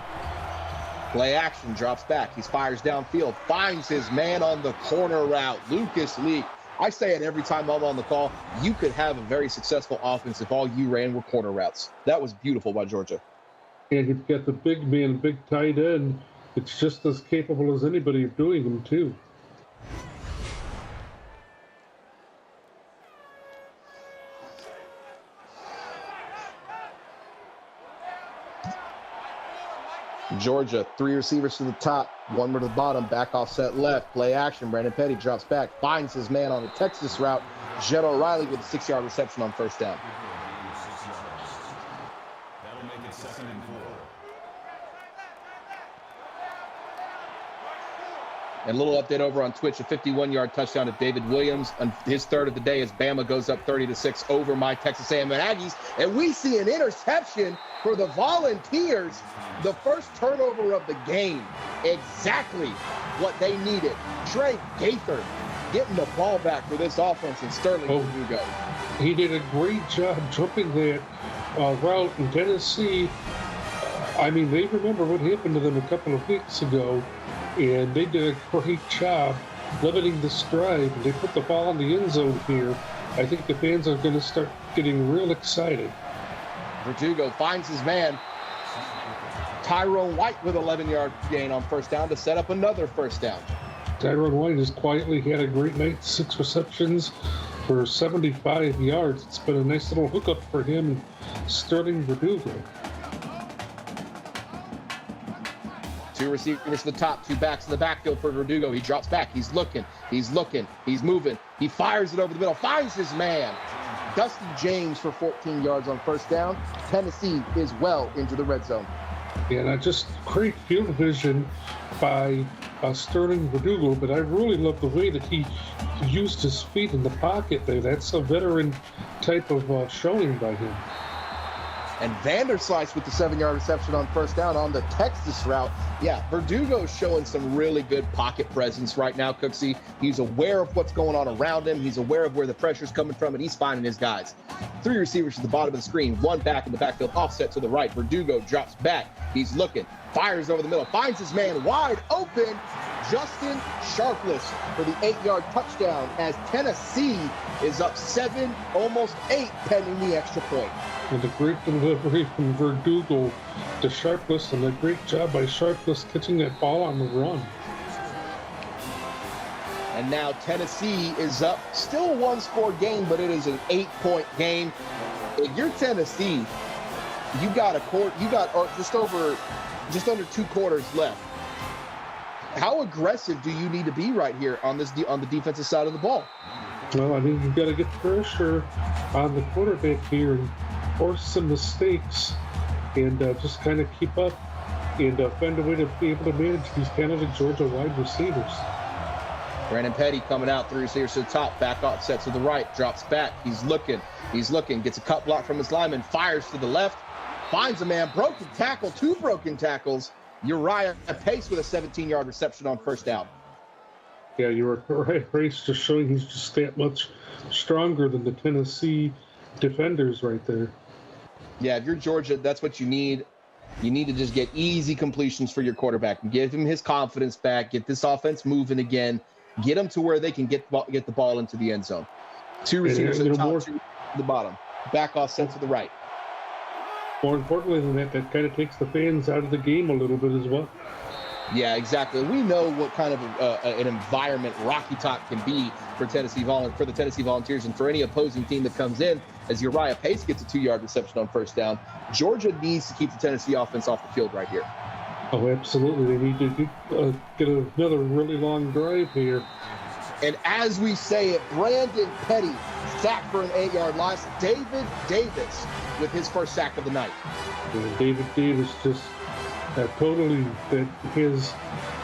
Play action, drops back. He fires downfield, finds his man on the corner route. Lucas Leak. I say it every time I'm on the call. You could have a very successful offense if all you ran were corner routes. That was beautiful by Georgia. And you've got the big man, big tight end. It's just as capable as anybody of doing them, too. Georgia, 3 receivers to the top, 1 to the bottom, back offset left, play action. Brandon Petty drops back, finds his man on the Texas route. Jed O'Reilly with a 6-yard reception on first down. That'll make it 2nd and 4. And a little update over on Twitch, a 51-yard touchdown to David Williams. And his 3rd of the day as Bama goes up 30-6 over my Texas A&M Aggies. And we see an interception for the Volunteers. The first turnover of the game. Exactly what they needed. Trey Gaither getting the ball back for this offense, and Sterling Verdugo. He did a great job jumping that route in Tennessee. I mean, they remember what happened to them a couple of weeks ago, and they did a great job limiting the stride. They put the ball in the end zone here. I think the fans are going to start getting real excited. Verdugo finds his man. Tyrone White with 11-yard gain on first down to set up another first down. Tyrone White has quietly had a great night, 6 receptions for 75 yards. It's been a nice little hookup for him, Sterling Verdugo. 2 receivers to the top, 2 backs in the backfield for Verdugo. He drops back. He's looking, he's moving. He fires it over the middle, finds his man. Dusty James for 14 yards on first down. Tennessee is well into the red zone. And just great field vision by Sterling Verdugo, but I really love the way that he used his feet in the pocket there. That's a veteran type of showing by him. And Vanderslice with the 7-yard reception on first down on the Texas route. Yeah, Verdugo's showing some really good pocket presence right now, Cooksey. He's aware of what's going on around him. He's aware of where the pressure's coming from, and he's finding his guys. 3 receivers to the bottom of the screen, 1 back in the backfield, offset to the right. Verdugo drops back. He's looking, fires over the middle, finds his man wide open. Justin Sharpless for the 8-yard touchdown as Tennessee is up 7, almost 8, pending the extra point. And a great delivery from Verdugo to Sharpless, and a great job by Sharpless catching that ball on the run. And now Tennessee is up, still a 1-score game, but it is an 8-point game. If you're Tennessee, you got just under 2 quarters left. How aggressive do you need to be right here on the defensive side of the ball? Well, I mean, you've got to get pressure on the quarterback here and force some mistakes and just kind of keep up and find a way to be able to manage these Canada Georgia wide receivers. Brandon Petty coming out, 3 receivers to the top, back offset to the right, drops back. He's looking, gets a cut block from his lineman, fires to the left, finds a man, broken tackle, 2 broken tackles. Uriah Pace with a 17-yard reception on first down. Yeah, Uriah Pace just showing he's just that much stronger than the Tennessee defenders right there. Yeah, if you're Georgia, that's what you need. You need to just get easy completions for your quarterback and give him his confidence back, get this offense moving again, get them to where they can get the ball into the end zone. 2 receivers to the top, 2 to the bottom. Back offset to the right. More importantly than that, that kind of takes the fans out of the game a little bit as well. Yeah, exactly. We know what kind of an environment Rocky Top can be for the Tennessee Volunteers and for any opposing team that comes in. As Uriah Pace gets a 2-yard reception on first down, Georgia needs to keep the Tennessee offense off the field right here. Oh, absolutely. They need to get another really long drive here. And as we say it, Brandon Petty sacked for an 8-yard loss. David Davis with his first sack of the night. And David Davis just totally the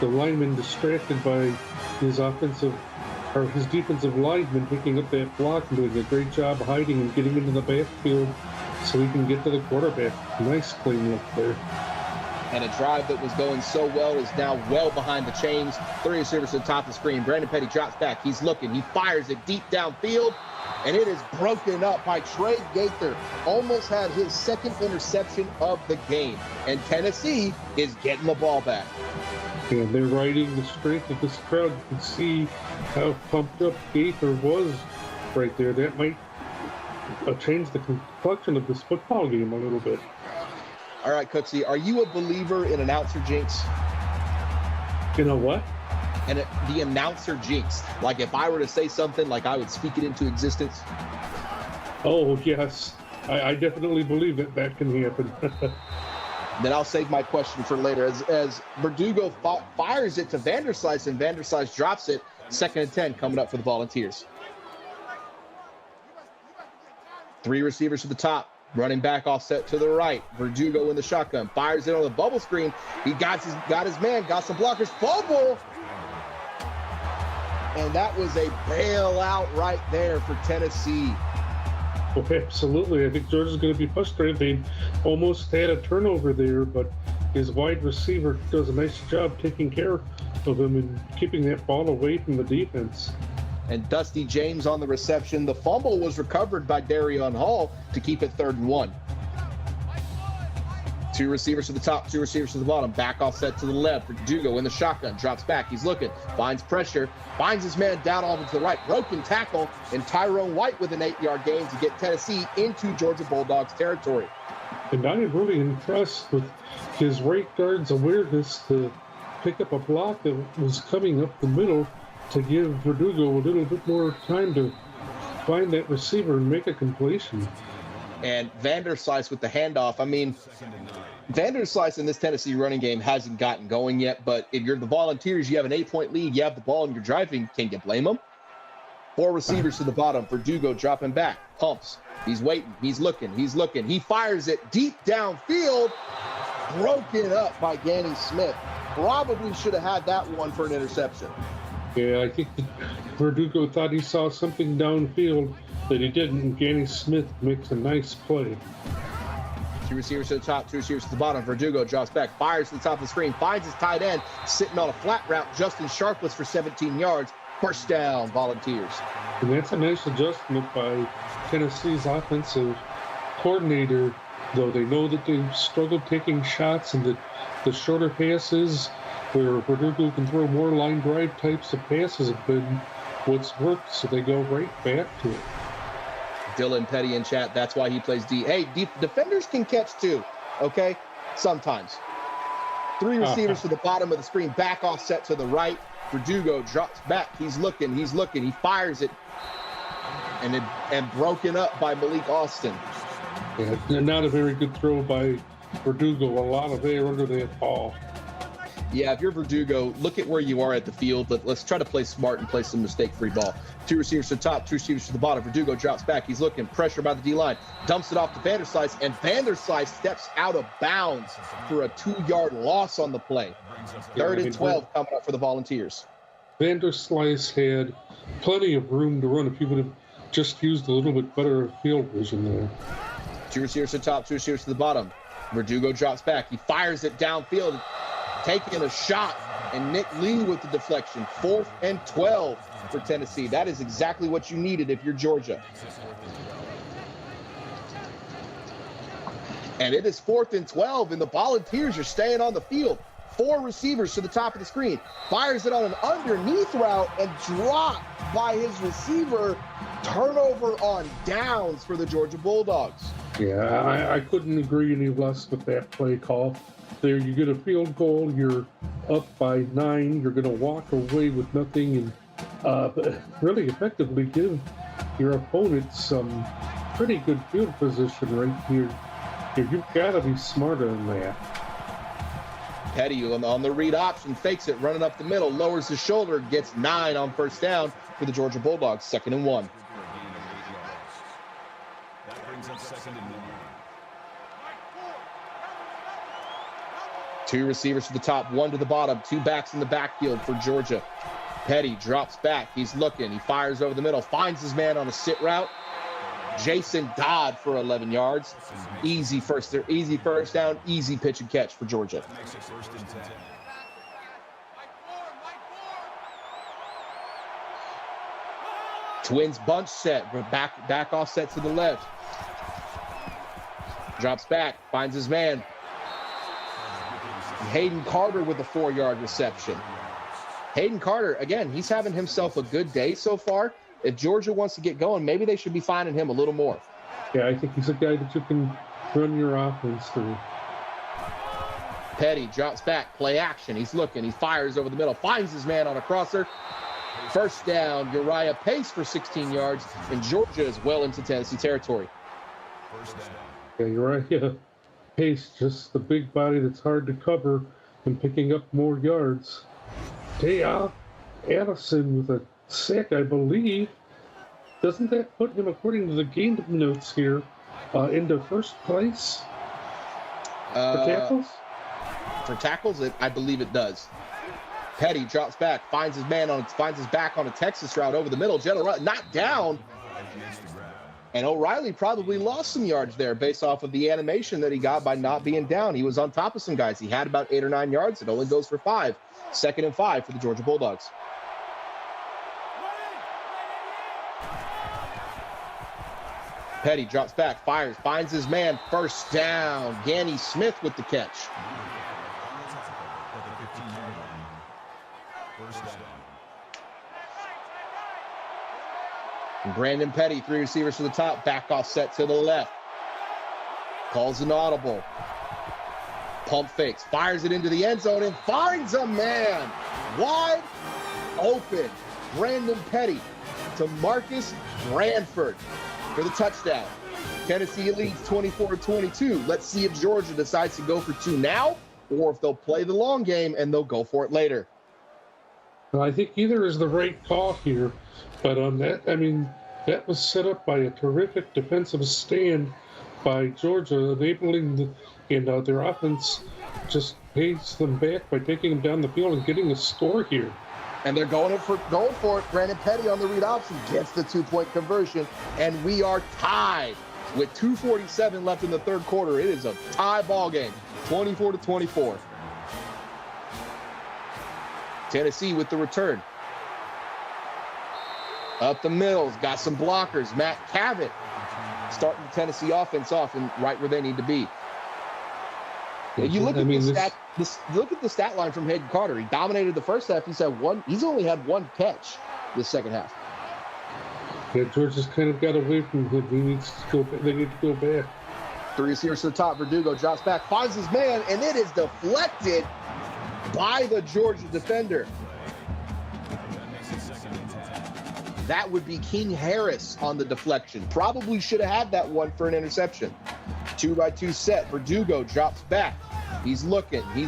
lineman distracted by his defensive lineman picking up that block and doing a great job hiding and getting into the backfield so he can get to the quarterback. Nice clean look there. And a drive that was going so well is now well behind the chains. 3 receivers to the top of the screen. Brandon Petty drops back. He's looking. He fires it deep downfield, and it is broken up by Trey Gaither. Almost had his 2nd interception of the game. And Tennessee is getting the ball back. And they're riding the strength of this crowd. You can see how pumped up Gaither was right there. That might change the complexion of this football game a little bit. All right, Cooksey, are you a believer in announcer jinx? You know what? And the announcer jinx. Like if I were to say something, like I would speak it into existence. Oh, yes. I definitely believe that can happen. Then I'll save my question for later. As Verdugo fires it to Vanderslice, and Vanderslice drops it. 2nd and 10 coming up for the Volunteers. 3 receivers to the top. Running back offset to the right. Verdugo in the shotgun. Fires it on the bubble screen. He got his man. Got some blockers. Fumble. And that was a bailout right there for Tennessee. Oh, absolutely. I think Georgia's going to be frustrated. They almost had a turnover there, but his wide receiver does a nice job taking care of him and keeping that ball away from the defense. And Dusty James on the reception. The fumble was recovered by Darion Hall to keep it 3rd and 1. 2 receivers to the top, 2 receivers to the bottom. Back offset to the left. Verdugo in the shotgun. Drops back. He's looking. Finds pressure. Finds his man down off to the right. Broken tackle. And Tyrone White with an 8-yard gain to get Tennessee into Georgia Bulldogs territory. And I am really impressed with his right guard's awareness to pick up a block that was coming up the middle to give Verdugo a little bit more time to find that receiver and make a completion. And Vanderslice with the handoff. I mean, Vanderslice in this Tennessee running game hasn't gotten going yet, but if you're the Volunteers, you have an 8-point lead, you have the ball and you're driving, can you blame them? 4 receivers to the bottom. Verdugo dropping back. Pumps. He's waiting. He's looking. He fires it deep downfield. Broken up by Danny Smith. Probably should have had that one for an interception. Yeah, I think that Verdugo thought he saw something downfield that he didn't, and Danny Smith makes a nice play. 2 receivers to the top, 2 receivers to the bottom. Verdugo drops back, fires to the top of the screen, finds his tight end sitting on a flat route. Justin Sharpless for 17 yards. First down, Volunteers. And that's a nice adjustment by Tennessee's offensive coordinator, though they know that they've struggled taking shots and that the shorter passes where Verdugo can throw more line drive types of passes have been what's worked, so they go right back to it. Dylan Petty in chat, that's why he plays D. Hey, defenders can catch too, okay? Sometimes. 3 receivers to the bottom of the screen, back offset to the right. Verdugo drops back. He's looking. He fires it. And broken up by Malik Austin. Yeah, not a very good throw by Verdugo. A lot of air under that ball. Yeah, if you're Verdugo, look at where you are at the field. Let's try to play smart and play some mistake-free ball. 2 receivers to the top, 2 receivers to the bottom. Verdugo drops back. He's looking. Pressure by the D-line. Dumps it off to Vanderslice, and Vanderslice steps out of bounds for a 2-yard loss on the play. 3rd and 12 coming up for the Volunteers. Vanderslice had plenty of room to run if he would have just used a little bit better field vision there. 2 receivers to the top, 2 receivers to the bottom. Verdugo drops back. He fires it downfield, taking a shot, and Nick Lee with the deflection. 4th and 12 for Tennessee. That is exactly what you needed if you're Georgia. And it is 4th and 12, and the Volunteers are staying on the field. 4 receivers to the top of the screen. Fires it on an underneath route and dropped by his receiver. Turnover on downs for the Georgia Bulldogs. Yeah, I couldn't agree any less with that play call. There, you get a field goal, you're up by 9, you're going to walk away with nothing and really effectively give your opponent some pretty good field position right here. You've got to be smarter than that. Petty on the read option, fakes it, running up the middle, lowers his shoulder, gets 9 on first down for the Georgia Bulldogs, 2nd and 1. That brings up 2nd and 1. 2 receivers to the top, 1 to the bottom, 2 backs in the backfield for Georgia. Petty drops back. He's looking. He fires over the middle, finds his man on a sit route. Jason Dodd for 11 yards. Easy first down, easy pitch and catch for Georgia. Makes it 1st and 10. Twins bunch set, back offset to the left. Drops back, finds his man. Hayden Carter with a 4-yard reception. Hayden Carter, again, he's having himself a good day so far. If Georgia wants to get going, maybe they should be finding him a little more. Yeah, I think he's a guy that you can run your offense through. Petty drops back, play action. He's looking, he fires over the middle, finds his man on a crosser. First down, Uriah Pace for 16 yards, and Georgia is well into Tennessee territory. First down. Yeah, Uriah Pace, just the big body that's hard to cover and picking up more yards. Dale Addison with a sack, I believe. Doesn't that put him, according to the game notes here, into first place for tackles? For tackles, I believe it does. Petty drops back, finds his back on a Texas route over the middle. General knocked down. And O'Reilly probably lost some yards there based off of the animation that he got by not being down. He was on top of some guys. He had about 8 or 9 yards. It only goes for 5. 2nd and 5 for the Georgia Bulldogs. Petty drops back, fires, finds his man. First down. Ganny Smith with the catch. First down. And Brandon Petty, 3 receivers to the top, back offset to the left. Calls an audible. Pump fakes, fires it into the end zone and finds a man wide open. Brandon Petty to Marcus Branford for the touchdown. Tennessee leads 24-22. Let's see if Georgia decides to go for 2 now or if they'll play the long game and they'll go for it later. Well, I think either is the right call here, but on that, I mean, that was set up by a terrific defensive stand by Georgia, enabling their offense just pays them back by taking them down the field and getting a score here. And they're going for it. Brandon Petty on the read option gets the 2-point conversion, and we are tied with 2:47 left in the third quarter. It is a tie ball game, 24-24. Tennessee with the return. Up the middle, got some blockers. Matt Cavett starting the Tennessee offense off and right where they need to be. You look at look at the stat line from Hayden Carter. He dominated the first half. He's only had one catch this second half. Yeah, Georgia's kind of got away from him. They need to go back. 3 receivers to the top. Verdugo drops back, finds his man, and it is deflected by the Georgia defender. That would be King Harris on the deflection. Probably should have had that one for an interception. 2-by-2 set. Verdugo drops back. He's looking. He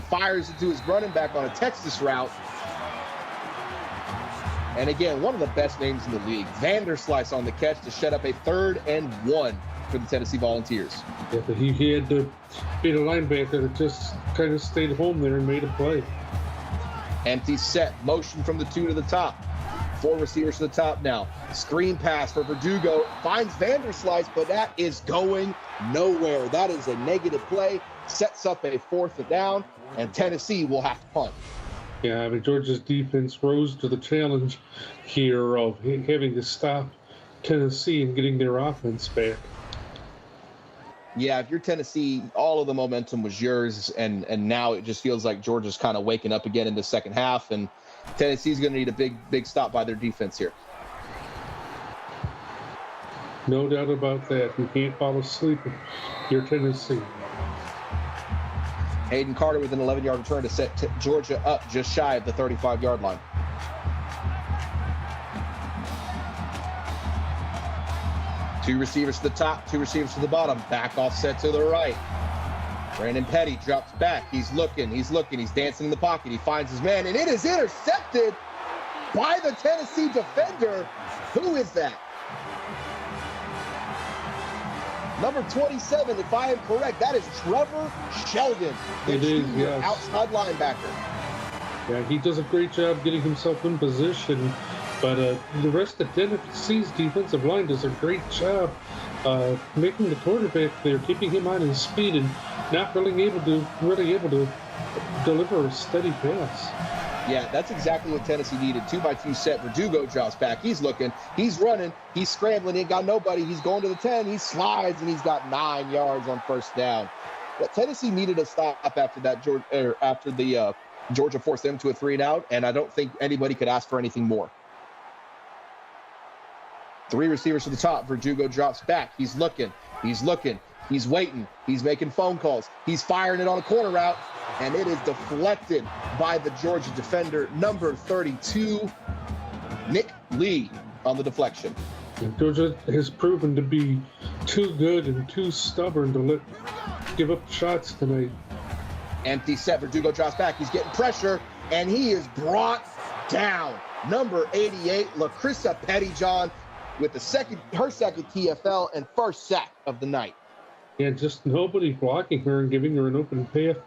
fires it to his running back on a Texas route. And again, one of the best names in the league. Vanderslice on the catch to shut up a 3rd and 1 for the Tennessee Volunteers. Yeah, but he had to beat a linebacker that just kind of stayed home there and made a play. Empty set. Motion from the 2 to the top. 4 receivers to the top now. Screen pass for Verdugo. Finds Vanderslice, but that is going nowhere. That is a negative play. Sets up a 4th down, and Tennessee will have to punt. Yeah, I mean, Georgia's defense rose to the challenge here of having to stop Tennessee and getting their offense back. Yeah, if you're Tennessee, all of the momentum was yours, and now it just feels like Georgia's kind of waking up again in the second half, and Tennessee's going to need a big stop by their defense here. No doubt about that. You can't fall asleep if you're Tennessee. Hayden Carter with an 11-yard return to set Georgia up just shy of the 35-yard line. Two receivers to the top, 2 receivers to the bottom. Back offset to the right. Brandon Petty drops back. He's looking. He's dancing in the pocket. He finds his man, and it is intercepted by the Tennessee defender. Who is that? Number 27, if I am correct, that is Trevor Sheldon. It is, yes. Outside linebacker. Yeah, he does a great job getting himself in position, but the rest of Tennessee's defensive line does a great job making the quarterback there, keeping him on his speed and not really able to deliver a steady pass. Yeah, that's exactly what Tennessee needed. 2-by-2 set. Verdugo drops back. He's looking. He's running. He's scrambling. He ain't got nobody. He's going to the 10. He slides, and he's got 9 yards on 1st down. But Tennessee needed a stop after that. Georgia forced them to a 3-and-out, and I don't think anybody could ask for anything more. 3 receivers to the top. Verdugo drops back. He's looking. He's waiting. He's making phone calls. He's firing it on a corner route, and it is deflected by the Georgia defender, number 32, Nick Lee, on the deflection. And Georgia has proven to be too good and too stubborn to give up shots tonight. Empty set. Verdugo drops back. He's getting pressure, and he is brought down. Number 88, LaCrissa Pettyjohn, with her second TFL and 1st sack of the night. Yeah, just nobody blocking her and giving her an open path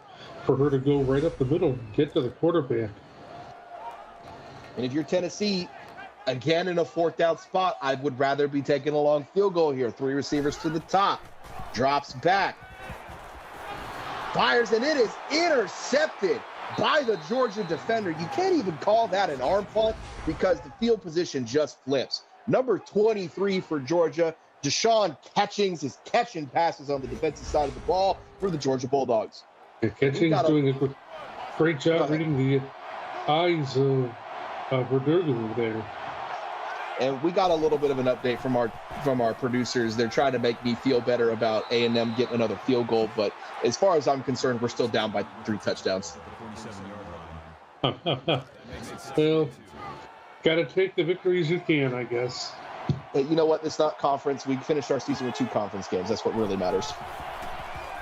for her to go right up the middle and get to the quarterback. And if you're Tennessee, again in a 4th down spot, I would rather be taking a long field goal here. 3 receivers to the top. Drops back. Fires, and it is intercepted by the Georgia defender. You can't even call that an arm punt because the field position just flips. Number 23 for Georgia, Deshaun Catchings, is catching passes on the defensive side of the ball for the Georgia Bulldogs. Yeah, Catchings doing a great job reading the eyes of Verdugo there. And we got a little bit of an update from our producers. They're trying to make me feel better about A&M getting another field goal, but as far as I'm concerned, we're still down by 3 touchdowns. Well, got to take the victories you can, I guess. But you know what? It's not conference. We finished our season with 2 conference games. That's what really matters.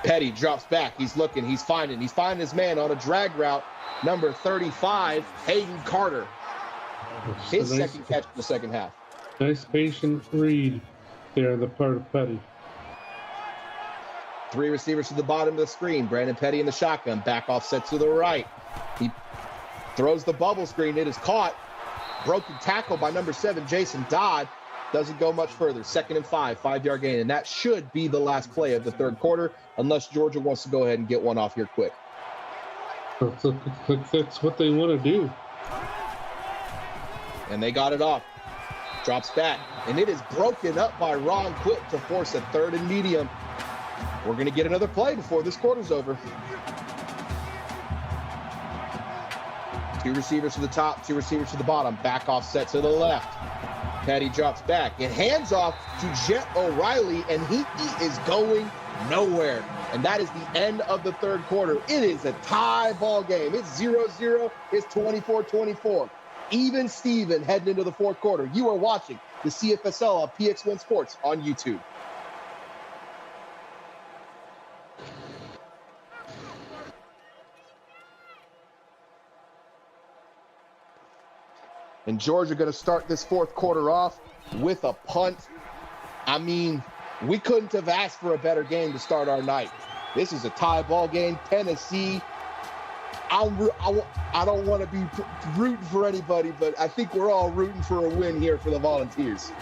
Petty drops back. He's looking. He's finding his man on a drag route. Number 35, Hayden Carter. His second catch in the second half. Nice patient read there on the part of Petty. 3 receivers to the bottom of the screen. Brandon Petty in the shotgun. Back offset to the right. He Throws the bubble screen. It is caught. Broken tackle by number 7, Jason Dodd. Doesn't go much further. 2nd and 5, 5-yard gain. And that should be the last play of the third quarter, unless Georgia wants to go ahead and get one off here quick. That's what they want to do. And they got it off. Drops back. And it is broken up by Ron Quick to force a 3rd and medium. We're going to get another play before this quarter's over. 2 receivers to the top, 2 receivers to the bottom. Back offset to the left. Petty drops back and hands off to Jet O'Reilly, and he is going nowhere. And that is the end of the third quarter. It is a tie ball game. It's 0-0. It's 24-24. Even Steven heading into the fourth quarter. You are watching the CFSL on PX1 Sports on YouTube. And Georgia going to start this fourth quarter off with a punt. I mean, we couldn't have asked for a better game to start our night. This is a tie ball game. Tennessee, I don't want to be rooting for anybody, but I think we're all rooting for a win here for the Volunteers.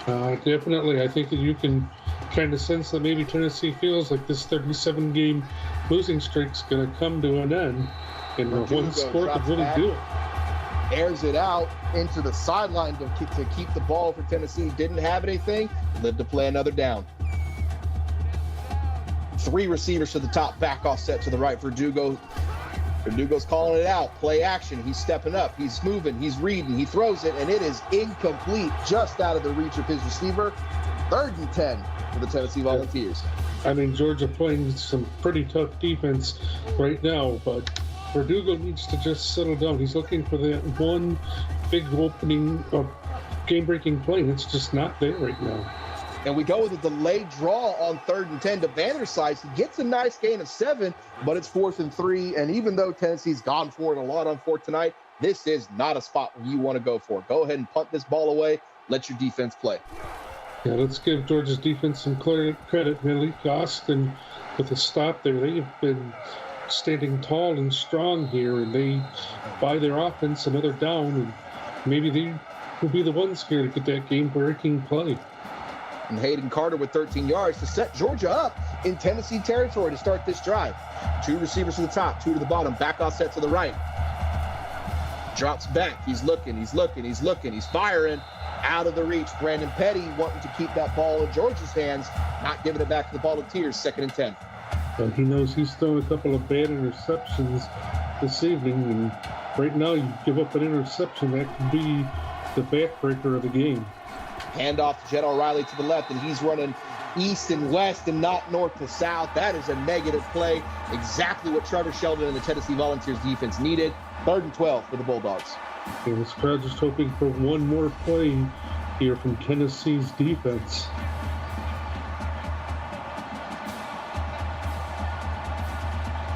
Definitely. I think that you can kind of sense that maybe Tennessee feels like this 37-game losing streak's going to come to an end. And one score could really do it. Airs it out into the sideline to keep the ball for Tennessee. Didn't have anything. Lived to play another down. 3 receivers to the top. Back offset to the right. Verdugo. Verdugo's calling it out. Play action. He's stepping up. He's moving. He's reading. He throws it, and it is incomplete. Just out of the reach of his receiver. 3rd and 10 for the Tennessee Volunteers. I mean, Georgia playing some pretty tough defense right now, but Verdugo needs to just settle down. He's looking for that one big opening game-breaking play. It's just not there right now. And we go with a delayed draw on 3rd and 10 to Vanderside. He gets a nice gain of 7, but it's 4th and 3. And even though Tennessee's gone for it a lot on 4th tonight, this is not a spot where you want to go for. Go ahead and punt this ball away. Let your defense play. Yeah, let's give Georgia's defense some credit. Malik Austin with a stop there. They have been standing tall and strong here, and they buy their offense another down, and maybe they will be the ones here to get that game-breaking play. And Hayden Carter with 13 yards to set Georgia up in Tennessee territory to start this drive. 2 receivers to the top, 2 to the bottom. Back offset to the right. Drops back. He's looking. He's firing. Out of the reach. Brandon Petty wanting to keep that ball in Georgia's hands, not giving it back to the Volunteers. 2nd and 10. But he knows he's thrown a couple of bad interceptions this evening, and right now you give up an interception, that could be the backbreaker of the game. Handoff to Jet O'Reilly to the left, and he's running east and west and not north to south. That is a negative play. Exactly what Trevor Sheldon and the Tennessee Volunteers defense needed. 3rd and 12 for the Bulldogs. And this crowd just hoping for one more play here from Tennessee's defense.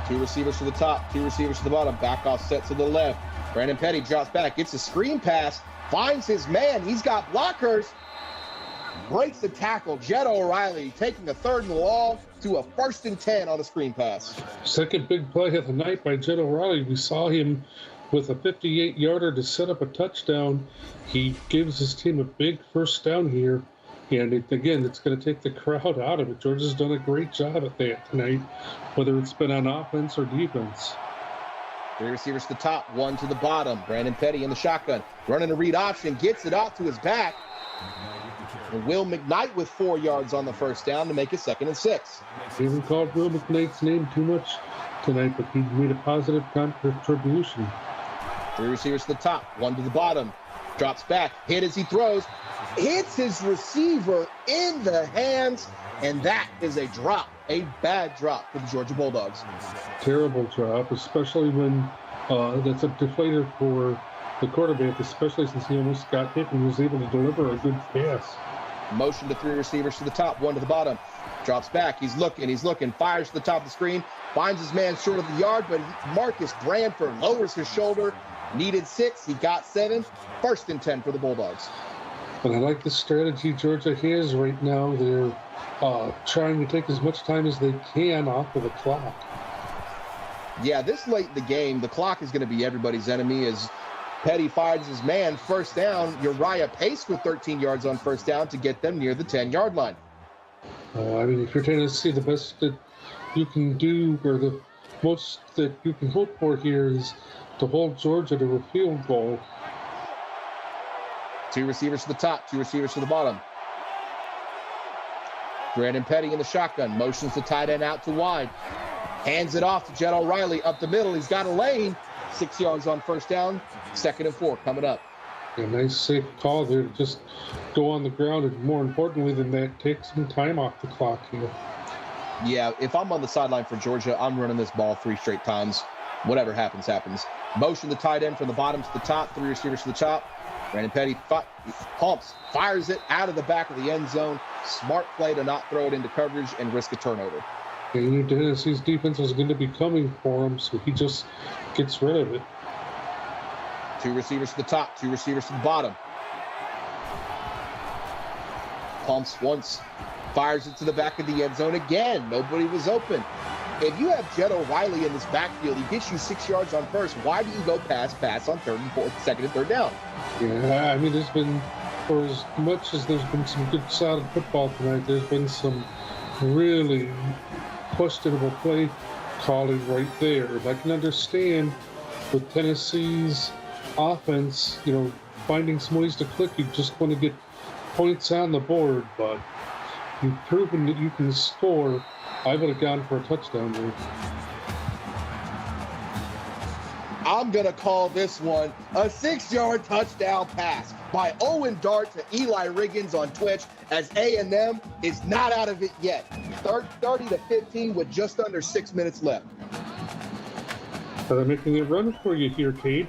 Two receivers to the top, 2 receivers to the bottom. Back offset to the left. Brandon Petty drops back, gets a screen pass, finds his man. He's got blockers. Breaks the tackle. Jet O'Reilly taking a 3rd and long to a 1st and 10 on a screen pass. Second big play of the night by Jet O'Reilly. We saw him with a 58-yarder to set up a touchdown. He gives his team a big first down here. And it's going to take the crowd out of it. Georgia's done a great job at that tonight, whether it's been on offense or defense. 3 receivers to the top, 1 to the bottom. Brandon Petty in the shotgun. Running a read option, gets it off to his back. And Will McKnight with 4 yards on the first down to make it 2nd and 6. He haven't called Will McKnight's name too much tonight, but he made a positive contribution. 3 receivers to the top, 1 to the bottom. Drops back, hit as he throws. Hits his receiver in the hands, and that is a drop, a bad drop for the Georgia Bulldogs. Terrible drop, especially when that's a deflator for the quarterback, especially since he almost got hit and was able to deliver a good pass. Motion to 3 receivers to the top, 1 to the bottom. Drops back, he's looking, fires to the top of the screen, finds his man short of the yard, but Marcus Branford lowers his shoulder. Needed 6, he got 7. 1st and 10 for the Bulldogs. But I like the strategy Georgia has right now. They're trying to take as much time as they can off of the clock. Yeah, this late in the game, the clock is going to be everybody's enemy as Petty finds his man. First down, Uriah Pace with 13 yards on first down to get them near the 10-yard line. I mean, if you're Tennessee, the best that you can do, or the most that you can hope for here, is to hold Georgia to a field goal. 2 receivers to the top, 2 receivers to the bottom. Brandon Petty in the shotgun, motions the tight end out to wide. Hands it off to Jed O'Reilly up the middle. He's got a lane. 6 yards on first down. 2nd and 4 coming up. A nice safe call there to just go on the ground, and more importantly than that, take some time off the clock here. Yeah, if I'm on the sideline for Georgia, I'm running this ball 3 straight times. Whatever happens, happens. Motion the tight end from the bottom to the top, 3 receivers to the top. Brandon Petty pumps, fires it out of the back of the end zone. Smart play to not throw it into coverage and risk a turnover. And he knew Tennessee's defense was going to be coming for him, so he just gets rid of it. 2 receivers to the top, 2 receivers to the bottom. Pumps once, fires it to the back of the end zone again. Nobody was open. If you have Jed O'Reilly in this backfield, he gets you 6 yards on first. Why do you go pass on 3rd and 4th, 2nd and 3rd down? Yeah, I mean, there's been, for as much as there's been some good solid football tonight, there's been some really questionable play calling right there. I can understand with Tennessee's offense, finding some ways to click. You just want to get points on the board, but you've proven that you can score. I would have gone for a touchdown there. I'm going to call this one a 6-yard touchdown pass by Owen Dart to Eli Riggins on Twitch, as A&M is not out of it yet. 30-15 with just under 6 minutes left. They're making it run for you here, Cade.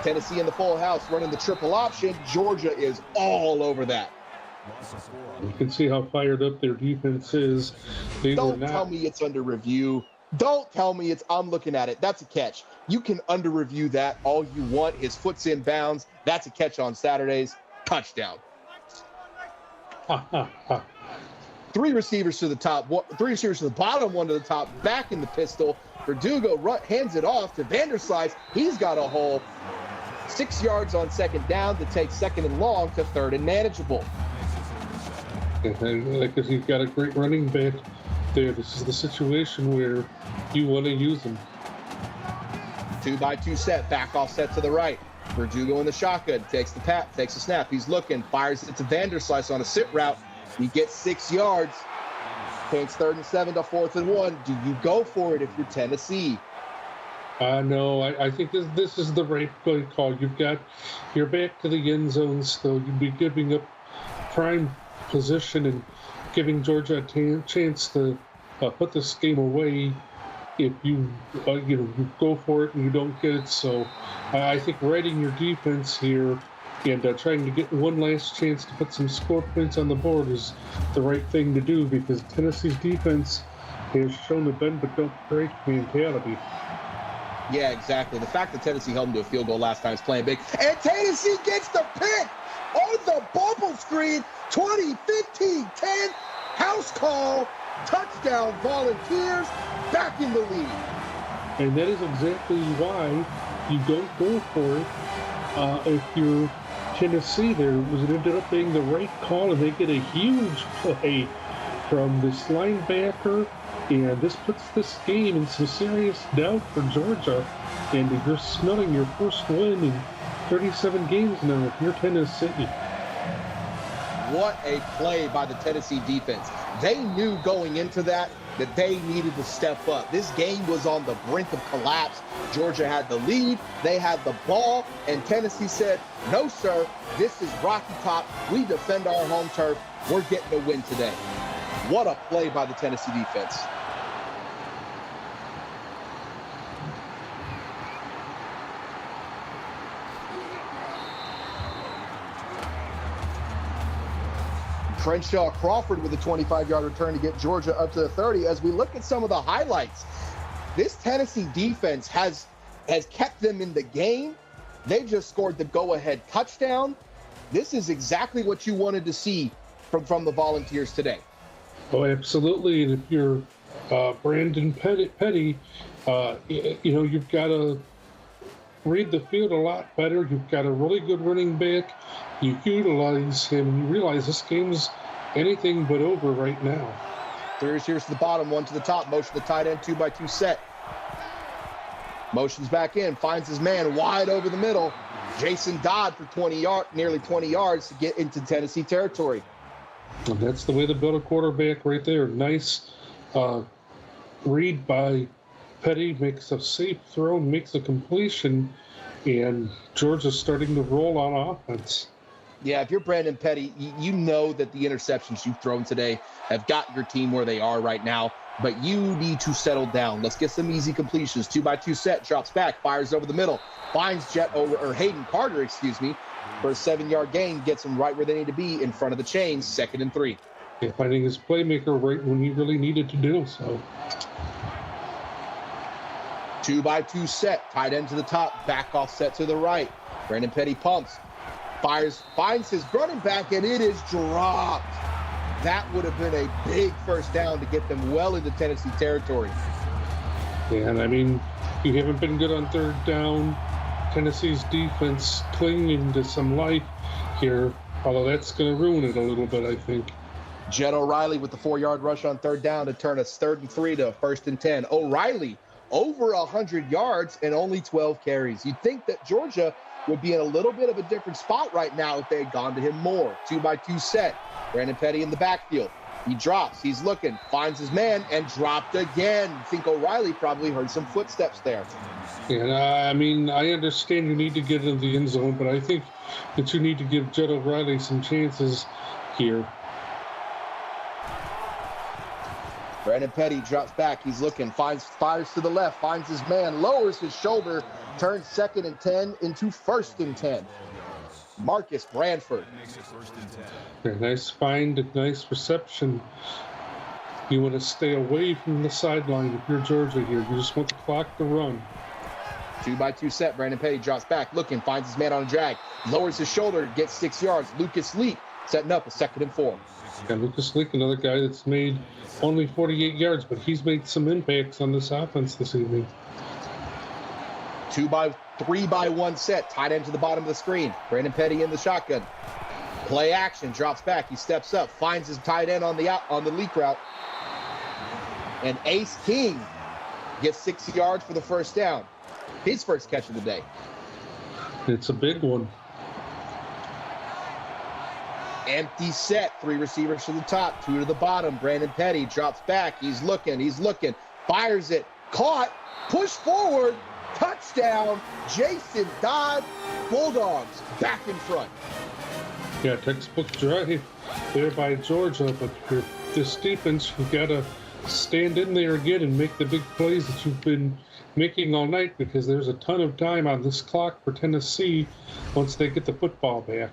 Tennessee in the full house running the triple option. Georgia is all over that. You can see how fired up their defense is. Don't tell me it's under review. Don't tell me I'm looking at it. That's a catch. You can under review that all you want. His foot's in bounds. That's a catch on Saturdays. Touchdown. 3 receivers to the top, 3 receivers to the bottom, 1 to the top, back in the pistol. Verdugo hands it off to Vanderslice. He's got a hole. 6 yards on 2nd down to take 2nd and long to 3rd and manageable. And because you've got a great running back there, this is the situation where you want to use him. 2-by-2 set, back off set to the right. Verdugo in the shotgun, takes the snap. He's looking, fires it to Vanderslice on a sit route. He gets 6 yards. Takes 3rd and 7 to 4th and 1. Do you go for it if you're Tennessee? No, I think this is the right play call. You're back to the end zone still. You'd be giving up prime position and giving Georgia a chance to put this game away if you go for it and you don't get it. So I think righting your defense here and trying to get one last chance to put some score points on the board is the right thing to do, because Tennessee's defense has shown the bend but don't break mentality. Yeah, exactly. The fact that Tennessee held them to a field goal last time is playing big. And Tennessee gets the pick on the bubble screen. 20-15-10, house call, touchdown Volunteers, back in the lead. And that is exactly why you don't go for it if you're Tennessee. It ended up being the right call, and they get a huge play from this linebacker, and this puts this game in some serious doubt for Georgia. And you're smelling your first win in 37 games now if you're Tennessee. What a play by the Tennessee defense. They knew going into that they needed to step up. This game was on the brink of collapse. Georgia had the lead, they had the ball, and Tennessee said, no, sir, this is Rocky Top. We defend our home turf. We're getting a win today. What a play by the Tennessee defense. Crenshaw Crawford with a 25-yard return to get Georgia up to the 30. As we look at some of the highlights, this Tennessee defense has kept them in the game. They just scored the go-ahead touchdown. This is exactly what you wanted to see from the Volunteers today. Oh, absolutely. And if you're Brandon Petty, You've got to read the field a lot better. You've got a really good running back. You utilize him. You realize this game's anything but over right now. 3 receivers to the bottom, 1 to the top. Motion to the tight end, 2x2 set. Motions back in, finds his man wide over the middle. Jason Dodd for nearly 20 yards to get into Tennessee territory. And that's the way to build a quarterback right there. Nice read by Petty, makes a safe throw, makes a completion, and Georgia's starting to roll on offense. Yeah, if you're Brandon Petty, you know that the interceptions you've thrown today have got your team where they are right now, but you need to settle down. Let's get some easy completions. 2x2 set, drops back, fires over the middle, finds Hayden Carter, for a 7-yard gain, gets them right where they need to be in front of the chains, 2nd and 3. Yeah, finding his playmaker right when he really needed to do so. 2x2 set, tight end to the top, back off set to the right. Brandon Petty pumps, fires, finds his running back, and it is dropped. That would have been a big first down to get them well into Tennessee territory. Yeah, and I mean, you haven't been good on 3rd down. Tennessee's defense clinging to some life here, although that's going to ruin it a little bit, I think. Jed O'Reilly with the 4-yard rush on 3rd down to turn us 3rd and 3 to 1st and 10. O'Reilly over 100 yards and only 12 carries. You'd think that Georgia would be in a little bit of a different spot right now if they had gone to him more. 2x2 set. Brandon Petty in the backfield. He drops. He's looking. Finds his man and dropped again. I think O'Reilly probably heard some footsteps there. And I mean, I understand you need to get into the end zone, but I think that you need to give Jed O'Reilly some chances here. Brandon Petty drops back. He's looking. Fires to the left. Finds his man. Lowers his shoulder. Turns 2nd and 10 into 1st and 10. Marcus Branford. Yeah, nice find, nice reception. You want to stay away from the sideline if you're Georgia here. You just want the clock to run. 2x2 set. Brandon Petty drops back. Looking. Finds his man on a drag. Lowers his shoulder. Gets 6 yards. Lucas Leak setting up a 2nd and 4. Yeah, Lucas Leak, another guy that's made only 48 yards, but he's made some impacts on this offense this evening. 3x1 set, tight end to the bottom of the screen. Brandon Petty in the shotgun. Play action, drops back. He steps up, finds his tight end on the leak route. And Ace King gets 6 yards for the first down. His first catch of the day. It's a big one. Empty set, 3 receivers to the top, 2 to the bottom. Brandon Petty drops back. He's looking, fires it, caught, pushed forward, touchdown. Jason Dodd, Bulldogs back in front. Yeah, textbook drive there by Georgia, but for this defense, you've got to stand in there again and make the big plays that you've been making all night, because there's a ton of time on this clock for Tennessee once they get the football back.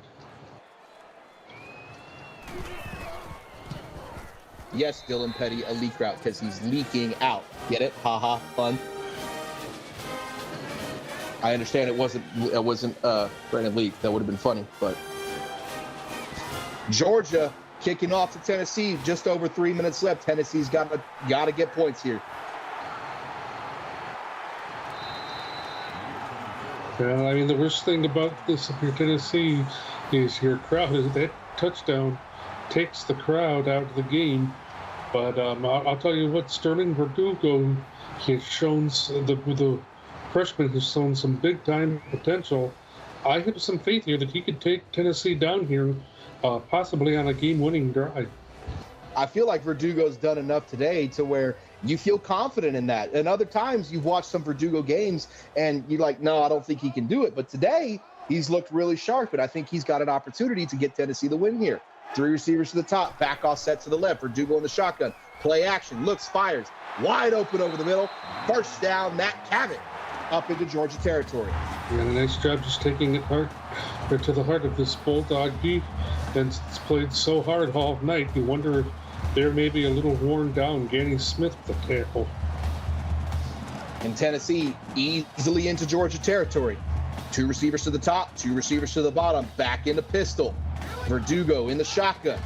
Yes, Dylan Petty, a leak route because he's leaking out. Get it? Ha fun. I understand it wasn't Brandon Leak. That would have been funny, but Georgia kicking off to Tennessee. Just over 3 minutes left. Tennessee's got to get points here. Well, I mean, the worst thing about this, if you're Tennessee, is your crowd. That touchdown takes the crowd out of the game. But I'll tell you what, Sterling Verdugo has shown, the freshman has shown some big-time potential. I have some faith here that he could take Tennessee down here, possibly on a game-winning drive. I feel like Verdugo's done enough today to where you feel confident in that. And other times you've watched some Verdugo games and you're like, no, I don't think he can do it. But today he's looked really sharp, and I think he's got an opportunity to get Tennessee the win here. 3 receivers to the top, back off set to the left. Verdugo in the shotgun. Play action, looks, fires. Wide open over the middle. First down, Matt Cavett up into Georgia territory. Yeah, a nice job just taking it to the heart of this Bulldog beef. And it's played so hard all night, you wonder if they're maybe a little worn down. Ganny Smith, the tackle. And Tennessee easily into Georgia territory. 2 receivers to the top, 2 receivers to the bottom. Back into pistol. Verdugo in the shotgun.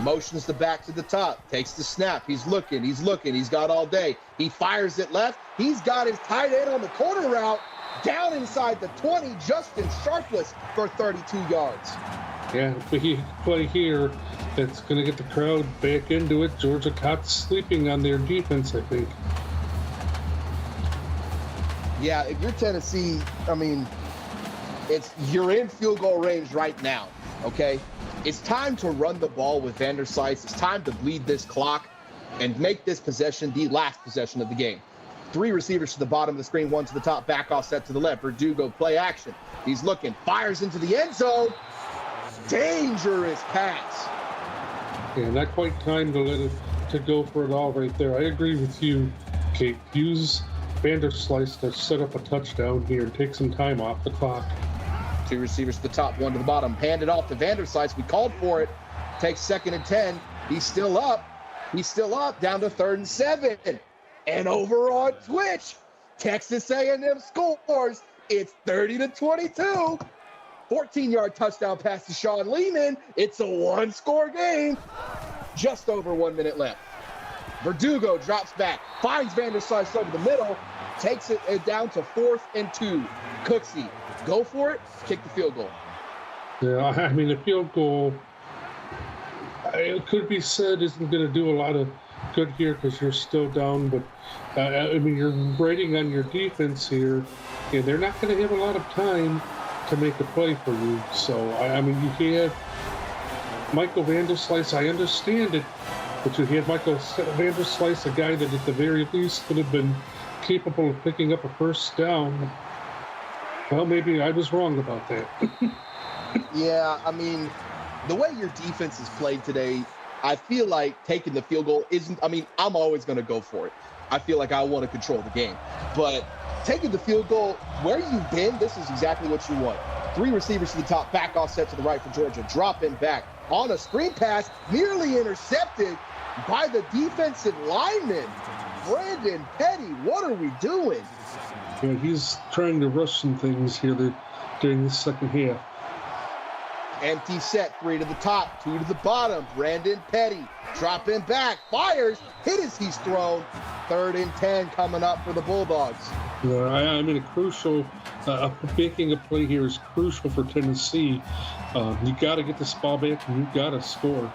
Motions the back to the top, takes the snap. He's looking, he's got all day. He fires it left. He's got his tight end on the corner route, down inside the 20, Justin Sharpless for 32 yards. Yeah, but he play here that's going to get the crowd back into it. Georgia caught sleeping on their defense, I think. Yeah, if you're Tennessee, I mean, you're in field goal range right now, okay? It's time to run the ball with Vanderslice. It's time to bleed this clock and make this possession the last possession of the game. 3 receivers to the bottom of the screen, 1 to the top, back offset to the left. Verdugo play action. He's looking, fires into the end zone. Dangerous pass. Yeah, not quite time to let it to go for it all right there. I agree with you, Kate. Use Vanderslice to set up a touchdown here and take some time off the clock. 2 receivers to the top, 1 to the bottom. Hand it off to Vanderslice. We called for it. Takes 2nd and 10. He's still up. Down to 3rd and 7. And over on Twitch, Texas A&M scores. It's 30-22. 14-yard touchdown pass to Sean Lehman. It's a 1-score game. Just over 1 minute left. Verdugo drops back, finds Vanderslice over the middle, takes it down to 4th and 2. Cooksey, go for it, kick the field goal. Yeah, I mean, the field goal, it could be said, isn't going to do a lot of good here because you're still down. But, I mean, you're rating on your defense here, and they're not going to have a lot of time to make a play for you. So, I mean, you have Michael Vanderslice, I understand it, but you had Michael Vanderslice, a guy that at the very least would have been capable of picking up a first down. Well, maybe I was wrong about that. Yeah, I mean, the way your defense is played today, I feel like taking the field goal isn't, I mean, I'm always going to go for it. I feel like I want to control the game. But taking the field goal, where you've been, this is exactly what you want. 3 receivers to the top, back offset to the right for Georgia, dropping back on a screen pass, nearly intercepted by the defensive lineman, Brandon Petty. What are we doing? Yeah, he's trying to rush some things here during the second half. Empty set, 3 to the top, 2 to the bottom. Brandon Petty dropping back, fires, hit as he's thrown. 3rd and 10 coming up for the Bulldogs. Yeah, I mean, making a play here is crucial for Tennessee. You got to get this ball back and you got to score.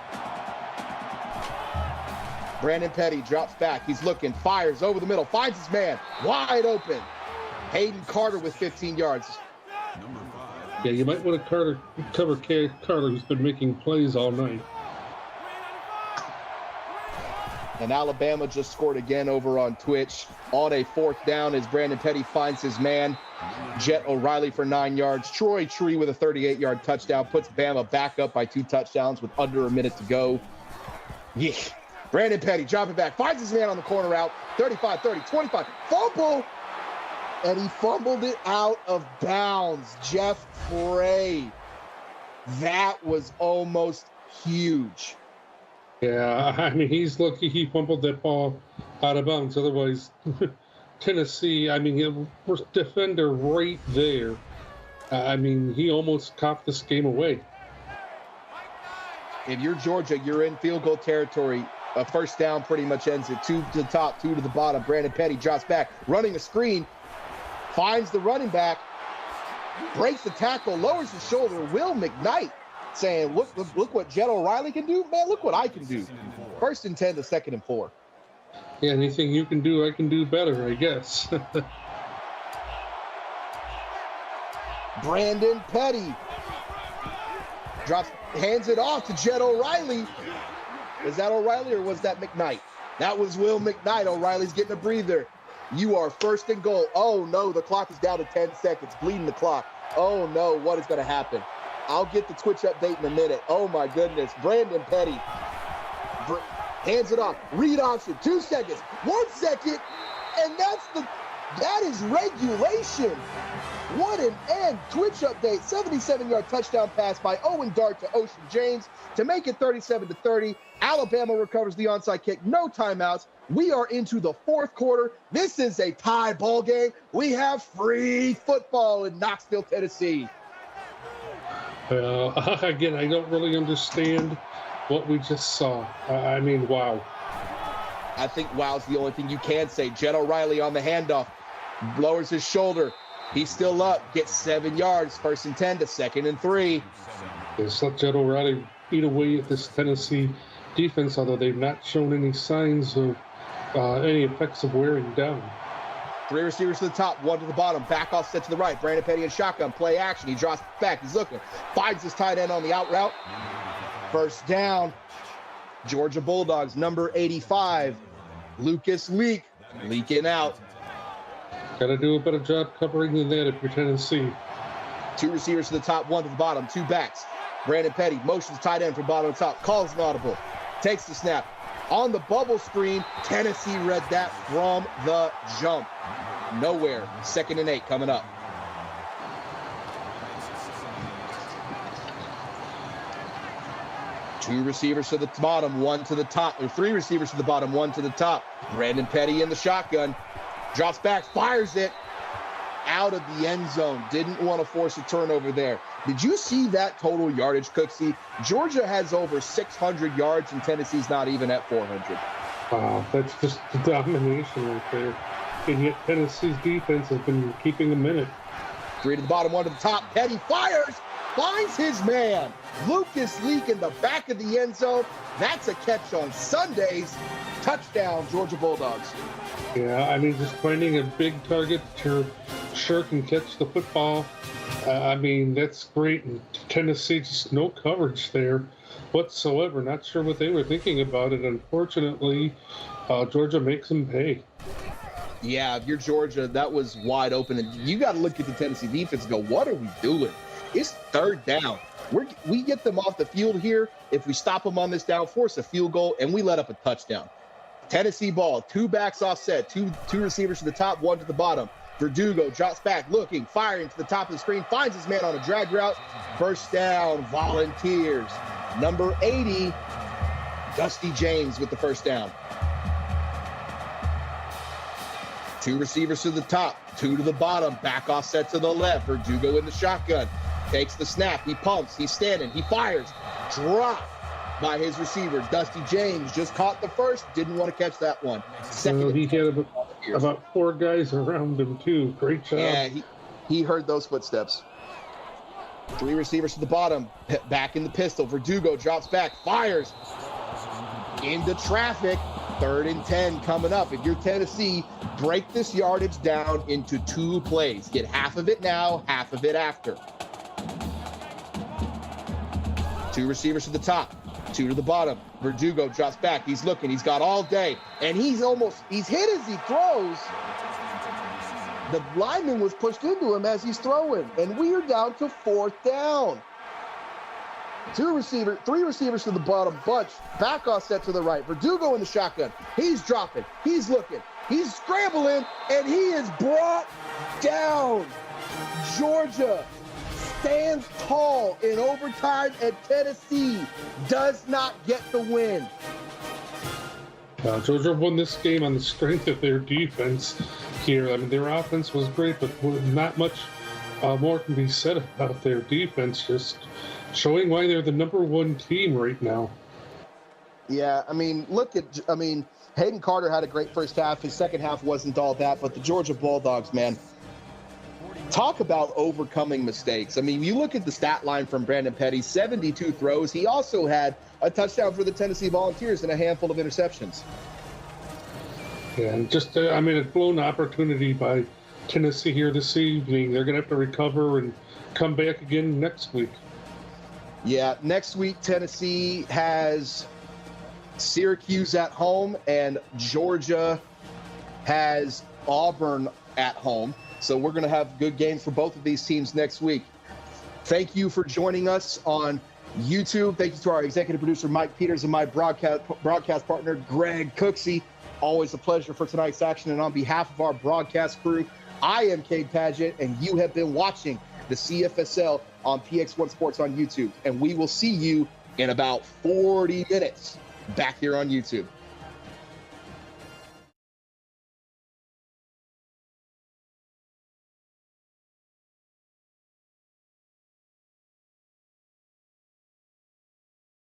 Brandon Petty drops back. He's looking, fires over the middle, finds his man wide open. Hayden Carter with 15 yards. Yeah, you might want to cover Carter, who's been making plays all night. And Alabama just scored again over on Twitch on a 4th down as Brandon Petty finds his man, Jet O'Reilly for 9 yards. Troy Tree with a 38-yard touchdown puts Bama back up by 2 touchdowns with under a minute to go. Yeah. Brandon Petty dropping back, finds his man on the corner route, 35, 30, 25, fumble, and he fumbled it out of bounds. Jeff Frey. That was almost huge. Yeah, I mean, he's lucky he fumbled that ball out of bounds. Otherwise, Tennessee, I mean, it was defender right there. I mean, he almost coughed this game away. If you're Georgia, you're in field goal territory. A first down pretty much ends it. 2 to the top, 2 to the bottom. Brandon Petty drops back, running a screen, finds the running back, breaks the tackle, lowers his shoulder. Will McKnight saying, look what Jet O'Reilly can do. Man, look what I can do. 1st and 10 to 2nd and 4. Yeah, anything you can do, I can do better, I guess. Brandon Petty hands it off to Jet O'Reilly. Is that O'Reilly or was that McKnight? That was Will McKnight. O'Reilly's getting a breather. You are 1st and goal. Oh, no, the clock is down to 10 seconds, bleeding the clock. Oh, no, what is going to happen? I'll get the Twitch update in a minute. Oh, my goodness. Brandon Petty hands it off. Read option, 2 seconds, 1 second, and that is regulation. What an end. Twitch update, 77-yard touchdown pass by Owen Dart to Ocean James to make it 37-30. Alabama recovers the onside kick, no timeouts. We are into the 4th quarter. This is a tie ball game. We have free football in Knoxville, Tennessee. Again, I don't really understand what we just saw. I mean, wow. I think wow's the only thing you can say. Jed O'Reilly on the handoff, lowers his shoulder. He's still up, gets 7 yards, 1st and 10 to 2nd and 3. Just let Jed O'Reilly eat away at this Tennessee defense, although they've not shown any signs of any effects of wearing down. 3 receivers to the top, 1 to the bottom, back offset to the right. Brandon Petty in shotgun, play action. He drops back, he's looking, finds his tight end on the out route. 1st down, Georgia Bulldogs, number 85, Lucas Leak, leaking out. Got to do a better job covering than that if you're Tennessee. 2 receivers to the top, 1 to the bottom, 2 backs. Brandon Petty motions tight end from bottom to top, calls an audible, takes the snap. On the bubble screen, Tennessee read that from the jump. Nowhere. 2nd and 8 coming up. Two receivers to the bottom, 1 to the top, or 3 receivers to the bottom, 1 to the top. Brandon Petty in the shotgun, drops back, fires it out of the end zone. Didn't want to force a turnover there. Did you see that total yardage, Cooksey? Georgia has over 600 yards, and Tennessee's not even at 400. Wow, that's just the domination right there. And yet Tennessee's defense has been keeping them in it. 3 to the bottom, 1 to the top. Petty fires, finds his man. Lucas Leak in the back of the end zone. That's a catch on Sundays. Touchdown, Georgia Bulldogs. Yeah, I mean, just finding a big target that you're sure can catch the football. I mean, that's great. And Tennessee, just no coverage there whatsoever. Not sure what they were thinking about it. Unfortunately, Georgia makes them pay. Yeah, if you're Georgia, that was wide open. And you got to look at the Tennessee defense and go, what are we doing? It's 3rd down. We get them off the field here. If we stop them on this down, force a field goal, and we let up a touchdown. Tennessee ball, 2 backs offset, two receivers to the top, 1 to the bottom. Verdugo drops back, looking, firing to the top of the screen, finds his man on a drag route. 1st down, Volunteers. Number 80, Dusty James with the 1st down. 2 receivers to the top, 2 to the bottom, back offset to the left. Verdugo in the shotgun, takes the snap, he pumps, he's standing, he fires, drop by his receiver. Dusty James just caught the 1st, didn't want to catch that one. So he had about 4 guys around him too. Great job. Yeah, he heard those footsteps. 3 receivers to the bottom, back in the pistol. Verdugo drops back, fires into traffic. 3rd and 10 coming up. If you're Tennessee, break this yardage down into 2 plays. Get half of it now, half of it after. 2 receivers to the top, 2 to the bottom. Verdugo drops back. He's looking. He's got all day. And he's hit as he throws. The lineman was pushed into him as he's throwing. And we are down to 4th down. 3 receivers to the bottom, bunch, back offset to the right. Verdugo in the shotgun. He's dropping. He's looking. He's scrambling, and he is brought down. Georgia stands tall in overtime, and Tennessee does not get the win. Georgia won this game on the strength of their defense here. I mean, their offense was great, but not much more can be said about their defense. Just showing why they're the number 1 team right now. Yeah, Hayden Carter had a great first half. His second half wasn't all that, but the Georgia Bulldogs, man, talk about overcoming mistakes. I mean, you look at the stat line from Brandon Petty, 72 throws. He also had a touchdown for the Tennessee Volunteers and a handful of interceptions. Yeah, and just, a blown opportunity by Tennessee here this evening. They're going to have to recover and come back again next week. Yeah, next week, Tennessee has Syracuse at home, and Georgia has Auburn at home. So we're going to have good games for both of these teams next week. Thank you for joining us on YouTube. Thank you to our executive producer, Mike Peters, and my broadcast partner, Greg Cooksey. Always a pleasure for tonight's action. And on behalf of our broadcast crew, I am Cade Padgett, and you have been watching the CFSL on PX1 Sports on YouTube. And we will see you in about 40 minutes back here on YouTube.